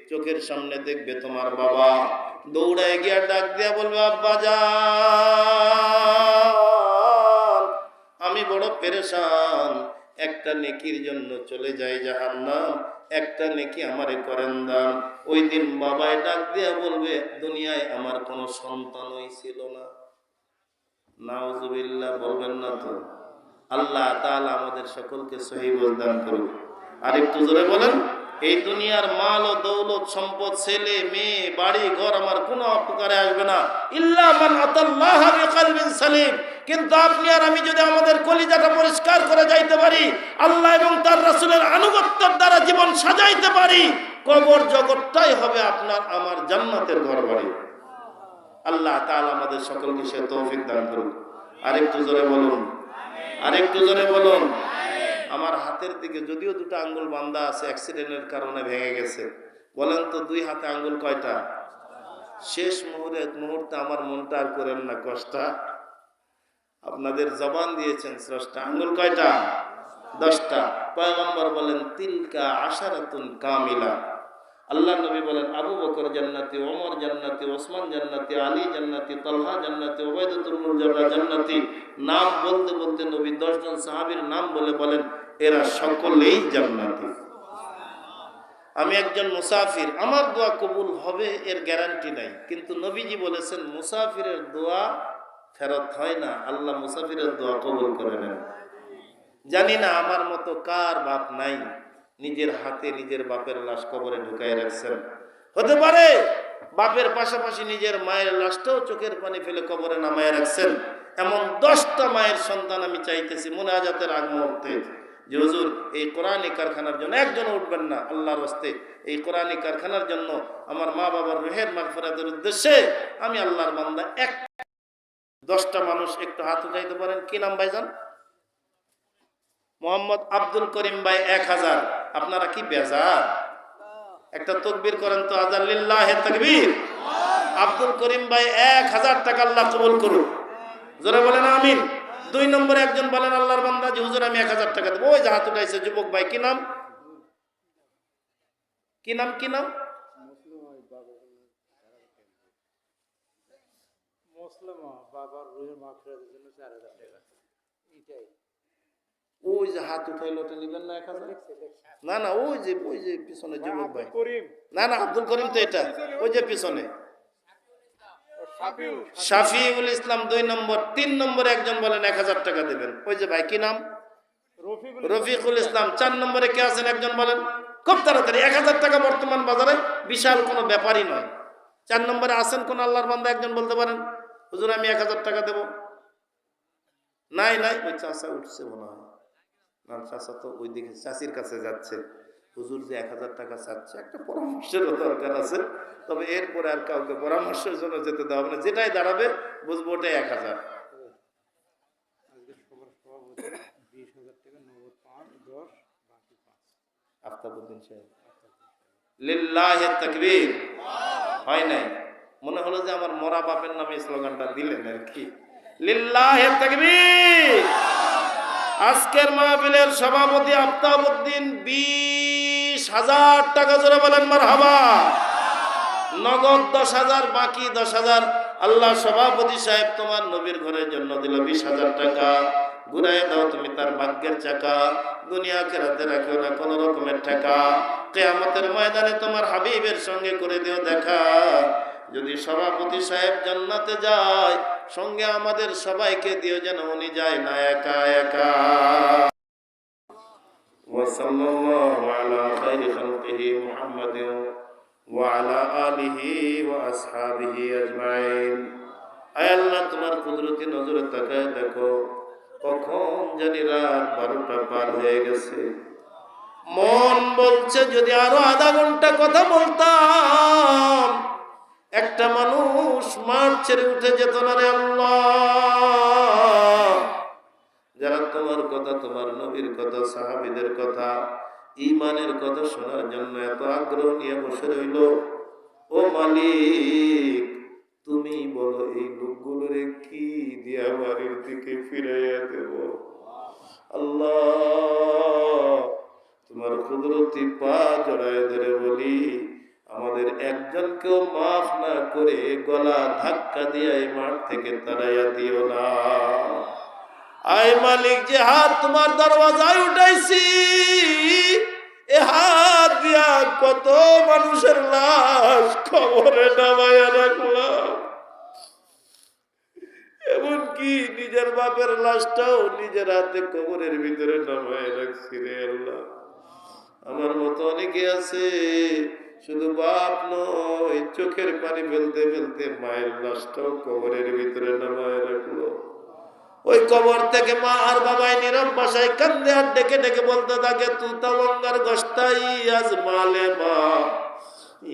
চোখের সামনে দেখবে তোমার বাবা, দৌড়ায় গিয়া ডাক দিয়া বলবে, আব্বা জান আমি বড় পেরেশান, একটা নেকির জন্য চলে যাই জাহান্নাম, একটা নেকি আমারে করেন দান। ওই দিন বাবায় ডাক দিয়া বলবে, দুনিয়ায় আমার কোনো সন্তানই ছিল না। নাউজুবিল্লাহ বলবেন না তো? আল্লাহ তাআলা আমাদের সকলকে সহি বুঝ দান করুন। আর একটু জোরে বলেন, এই দুনিয়ার মাল ও দৌলত, সম্পদ, ছেলে মেয়ে, বাড়ি ঘর আমার কোনো উপকারে আসবে না, ইল্লা মান আতাল্লাহ বিকলবিন সালিম। কিন্তু আপনি আর আমি যদি আমাদের কলিজাটা পরিষ্কার করে যাইতে পারি, আল্লাহ এবং তার রাসূলের আনুগত্যের দ্বারা জীবন সাজাইতে পারি, কবর জগৎটাই হবে আপনার আমার জান্নাতের ঘর বাড়ি। আল্লাহ তাআলা আমাদের সকলকে সে তৌফিক দান করুন। আরেকটু জোরে বলুন, আরেকটু জোরে বলুন। আমার হাতের দিকে যদিও দুটো আঙ্গুল বাঁধা আছে, অ্যাক্সিডেন্টের কারণে ভেঙে গেছে। বলেন তো, দুই হাতে আঙ্গুল কয়টা? শেষ মুহূর্তে আমার মনটা আর করেন না কষ্ট। আপনাদের জবান দিয়েছেন স্রষ্টা, আঙ্গুল কয়টা? 10টা। পয়গম্বর বলেন, তিলকা আশারাতুন কামিলা। আল্লাহ নবী বলেন, আবু বকর জান্নাতি, ওমর জান্নাতি, ওসমান জান্নাতি, আলী জান্নাতি, তালহা জান্নাতি, উবাইদুল মুজাররা জান্নাতি। নাম বলতে বলতে নবী 10 জন সাহাবীর নাম বলেন, এরা সকলেই জান্নাতি। আমি একজন মুসাফির, আমার দোয়া কবুল হবে এর গ্যারান্টি নাই, কিন্তু নবীজি বলেছেন মুসাফিরের দোয়া ফেরত হয় না, আল্লাহ মুসাফিরের দোয়া কবুল করে নেন। জানি না আমার মতো কার বাপ নাই নিজের হাতে নিজের বাপের লাশ কবরে ঢুকাই রাখছেন। হতে পারে বাপের পাশাপাশি নিজের মায়ের লাশটাও চোখের পানি ফেলে কবরে নামায় রাখছেন। এমন 10টা মায়ের সন্তান আমি চাইতেছি মুনাজাতের আগ মুহূর্তে যে হুজুর এই কোরআনী কারখানার জন্য একজন উঠবেন না, আল্লাহর রাস্তে এই কোরআনী কারখানার জন্য আমার মা বাবার রুহের মাগফিরাতের উদ্দেশ্যে আমি আল্লাহর বান্দা 10টা মানুষ একটু হাত উঠাইতে পারেন? কি নাম ভাইজান? মোহাম্মদ আব্দুল করিম ভাই 1000। আপনারা কি বেজার? একটা তাকবীর করেন তো, আযান লিল্লাহি তাকবীর। আব্দুল করিম ভাই 1000 টাকা আল্লাহ কবুল করুন, জোরে বলেন আমিন। 2 নম্বরে একজন বলেন আল্লাহর বান্দা যে হুজুর আমি 1000 টাকা দেব। ওই যে হাত উঠাইছে যুবক ভাই, কি নাম? কি নাম? কি নাম? মুসলিমা, বাবার রুহের মাগফিরাতের জন্য 4000 টাকা। এইটাই ওই যে হাত উঠাইলো, ওটা নিবেন না 1000? না না, ওই যে পিছনে যুবক ভাই। না না, আব্দুল করিম তো এটা, ওই যে পিছনে শাফিউল ইসলাম 2 নম্বর। 3 নম্বরে একজন বলেন 1000 টাকা দেবেন। ওই যে ভাই, কি নাম? রফিকুল ইসলাম। 4 নম্বরে কে আছেন একজন বলেন, খুব তাড়াতাড়ি। 1000 টাকা বর্তমান বাজারে বিশাল কোনো ব্যাপারই নয়। 4 নম্বরে আছেন কোন আল্লাহর বান্দা একজন বলতে পারেন হুজুর আমি 1000 টাকা দেব? নাই নাই, ওই চাচা উঠছে মনে হয়। না, চাচা তো ওইদিকে চাচির কাছে যাচ্ছে। হুজুর যে 1000 টাকা চাচ্ছে, একটা পরামর্শেরও দরকার আছে। তবে এরপরে আর কাউকে পরামর্শের জন্য যেতে দেওয়া হবে না, যেটাই দাঁড়াবে বুঝবো ওটাই 1000। আফতাবউদ্দিন সাহেব, লিল্লাহি তাকবীর। হয় নাই? মনে হলো যে আমার মরা বাপের নামে স্লোগানটা দিলেন আর কি। লিল্লাহি তাকবীর। আজকের মাহফিলের সভাপতি আফতাবউদ্দিন 20,000 টাকা, জোরে বলেন মারহাবা। নগদ 10,000, বাকি 10,000 আল্লাহ সভাপতি সাহেব তোমার নবীর ঘরের জন্য দিল 20,000 টাকা। ঘুরাই দাও তুমি তার ভাগ্যের চাকা, দুনিয়া আখিরাতে রাখিও না কোন রকমের ঠেকা। কিয়ামতের ময়দানে তোমার হাবিবের সঙ্গে করে দিও দেখা। যদি সভাপতি সাহেব জান্নাতে যায়, সঙ্গে আমাদের সবাইকে দিও, যেন উনি যায় না একা একা। ওয়াসাল্লাল্লাহু আলা খাইরি খালকিহি মুহাম্মাদিন ওয়া আলা আলিহি ওয়া আসহাবিহি আজমাইন। আয় আল্লাহ, তোমার কুদরতি নজরে তাকায় দেখো, কখন জানি রাত 12টা পার হয়ে গেছে। মন বলছে যদি আরো আধা ঘন্টা কথা বলতাম, একটা মানুষ মাঠ ছেড়ে উঠে যেত না রে আল্লাহ। যারা তোমার কথা, তোমার নবীর কথা, সাহাবীদের কথা, ঈমানের কথা শোনার জন্য এত আগ্রহ নিয়ে বসে রইল, ও মালিক তুমি বলো এই লোকগুলোরে কি দিয়া বাড়ির দিকে ফিরাইয়া দেব। আল্লাহ, তোমার কুদরতি পা জড়ায় ধরে বলি, আমাদের একজনকেও মাফ না করে গলা ধাক্কা দিয়ে এই মাঠ থেকে তাড়াইয়া দিও না। আয় মালিক, যে হাত তোমার দরওয়াজায় উঠাইছি, এ হাত দিয়া কত মানুষের লাশ কবরে নামাইয়া রাখলাম। এমনকি নিজের বাপের লাশটাও নিজের হাতে কবরের ভিতরে নামাইয়া রাখছি রে আল্লাহ। আমার মতো অনেকে আছে, শুধু বাপ নয়, চোখের পানি ফেলতে ফেলতে মায়ের লাশটাও কবরের ভিতরে নামাইয়া রাখলো। ওই কবর থেকে মা আর বাবাই নীরব ভাষায় কান্দে আর ডেকে ডেকে বলতে থাকে, তু তাওয়াঙ্গার গস্তাই আজ মালে মা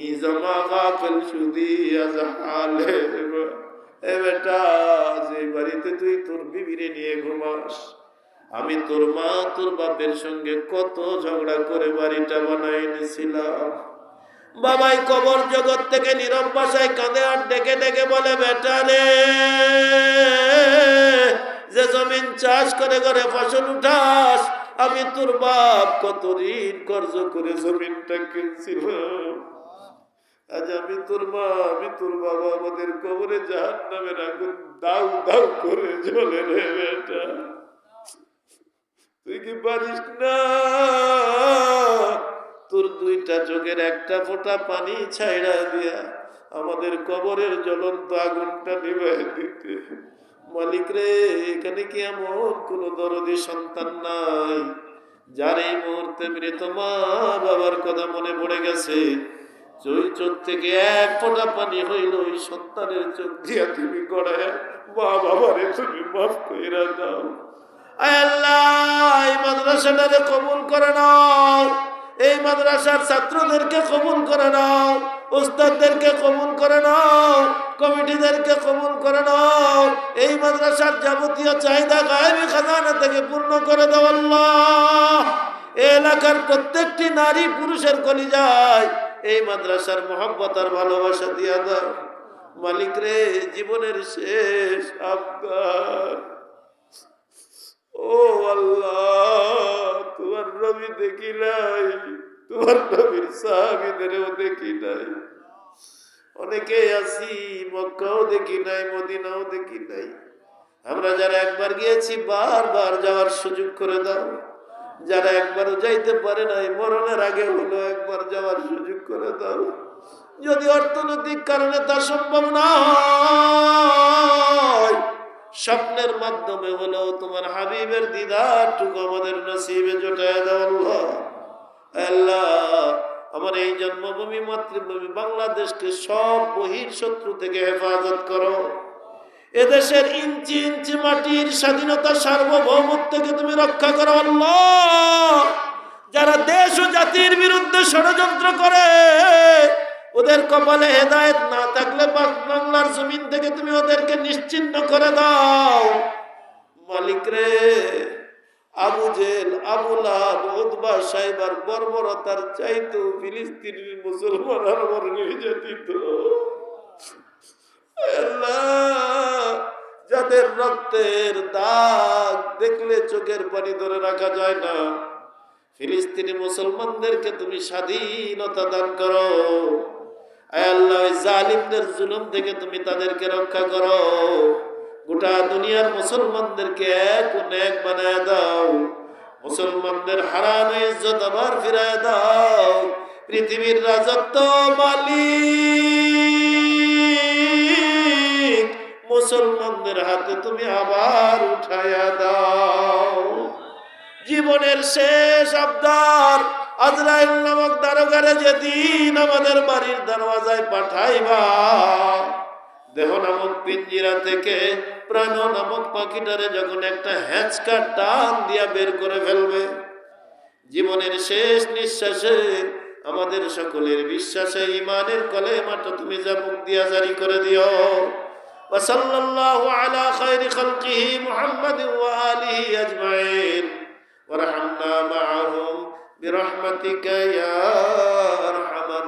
ই জমা গাফিল শুদি আজ হালে। এ বেটা, যে বাড়িতে তুই তোর বিবিরে নিয়ে ঘুমাস, আমি তোর মা তোর বাপের সঙ্গে কত ঝগড়া করে বাড়িটা বানাই নিয়েছিলাম। বাবাই কবর জগৎ থেকে নীরব ভাষায় কাঁদে আর ডেকে ডেকে বলে, বেটা রে, যে জমিন চাষ করে করে ফসল উঠাস, আমি তোর বাপ কত ঋণ কর্জ করে জমিনটা কিনছিলাম। আজ আমি তোর মা, আমি তোর বাবা, আমাদের কবরে জাহান্নামের আগুন দাউ দাউ করে জ্বলে রে বেটা। তুই কি পারিস না তোর দুইটা চোখের একটা ফোঁটা পানি ছাইড়া দিয়া আমাদের কবরের জ্বলন্ত আগুনটা নিভাই দিতে? মালিক রে, এখানে কি এমন কোন দরদি সন্তান নাই যার এই মুহূর্তে মৃত মা বাবার কথা মনে পড়ে গেছে? ওই চোখ থেকে এক ফোঁটা পানি হইল, ওই সন্তানের চোখ দিয়া তুমি গড়ায় মা বাবারে তুমি মাফ কইরা দাও। আল্লাহ, এই মাদ্রাসাটাকে কবুল করে নাও, এই মাদ্রাসার ছাত্রদেরকে কবুল করে নাও, উস্তাদদেরকে কবুল করে নাও, কমিটিদেরকে কবুল করে নাও। এই মাদ্রাসার যাবতীয় চাহিদা গায়েবী খাজানা থেকে পূর্ণ করে দাও আল্লাহ। এলাকার প্রত্যেকটি নারী পুরুষের কলিজায় এই মাদ্রাসার মহব্বত আর ভালোবাসা দিয়া দাও মালিক রে। জীবনের শেষ আবদার, ও আল্লাহ, তোমার নবী দেখি নাই, তোমার নবীর সাহাবীদেরও দেখি নাই। অনেকে আছি মক্কাও দেখি নাই, মদিনাও দেখি নাই। আমরা যারা একবার গিয়েছি বারবার যাওয়ার সুযোগ করে দাও। যারা একবারও যাইতে পারে নাই, মরণের আগে হলো একবার যাওয়ার সুযোগ করে দাও। যদি অর্থনৈতিক কারণে তা সম্ভব না হয়, স্বপ্নের মাধ্যমে হলেও তোমার হাবিবের দিদারটুকু আমাদের নসিবে জোটায় দাও আল্লাহ। আল্লাহ, আমার এই জন্মভূমি মাতৃভূমি বাংলাদেশকে সব বহির শত্রু থেকে হেফাজত করো। এদেশের ইঞ্চি ইঞ্চি মাটির স্বাধীনতা সার্বভৌমত্বকে তুমি রক্ষা করো আল্লাহ। যারা দেশ ও জাতির বিরুদ্ধে ষড়যন্ত্র করে, ওদের কপালে হেদায়েত না থাকলে বাংলার জমিন থেকে তুমি ওদেরকে নিশ্চিহ্ন করে দাও মালিক রে। Abu Jahl, Abu Lahab, Utba সাইবার বর্বরতার চাইতো ফিলিস্তিনের মুসলমান আর নির্যাতিত। আল্লাহ, যাদের রক্তের দাগ দেখলে চোখের পানি ধরে রাখা যায় না, ফিলিস্তিনি মুসলমানদেরকে তুমি স্বাধীনতা দান করো। আয় আল্লাহ, ওই জালিমদের জুলুম থেকে তুমি তাদেরকে রক্ষা করো। গোটা দুনিয়ার মুসলমানদেরকে এক ও নেক বানায় দাও। মুসলমানদের হারানো ইজ্জত আবার ফিরায় দাও। পৃথিবীর রাজত্ব মালিক মুসলমানদের হাতে তুমি আবার উঠাইয়া দাও। জীবনের শেষ আবদার আজরাইল নামক দারোগারে যেদিন আমাদের বাড়ির দরওয়াজায় পাঠাইবা, দেহ নামক পিঞ্জিরা থেকে প্রাণ নামক পাখিটারে যখন একটা হ্যাঁচকা টান দিয়া বের করে ফেলবে, জীবনের শেষ নিঃশ্বাসে আমাদের সকলের বিশ্বাসে ইমানের কলেমাটা তুমি যা মুখ দিয়া জারি করে দিও। ওয়া সাল্লাল্লাহু আলা খায়রি খালকিহি মুহাম্মাদিন ওয়া আলিহি আজমাইন ওয়া রাহমনা মাআহুম বিরহমাতিকা ইয়া আরহামার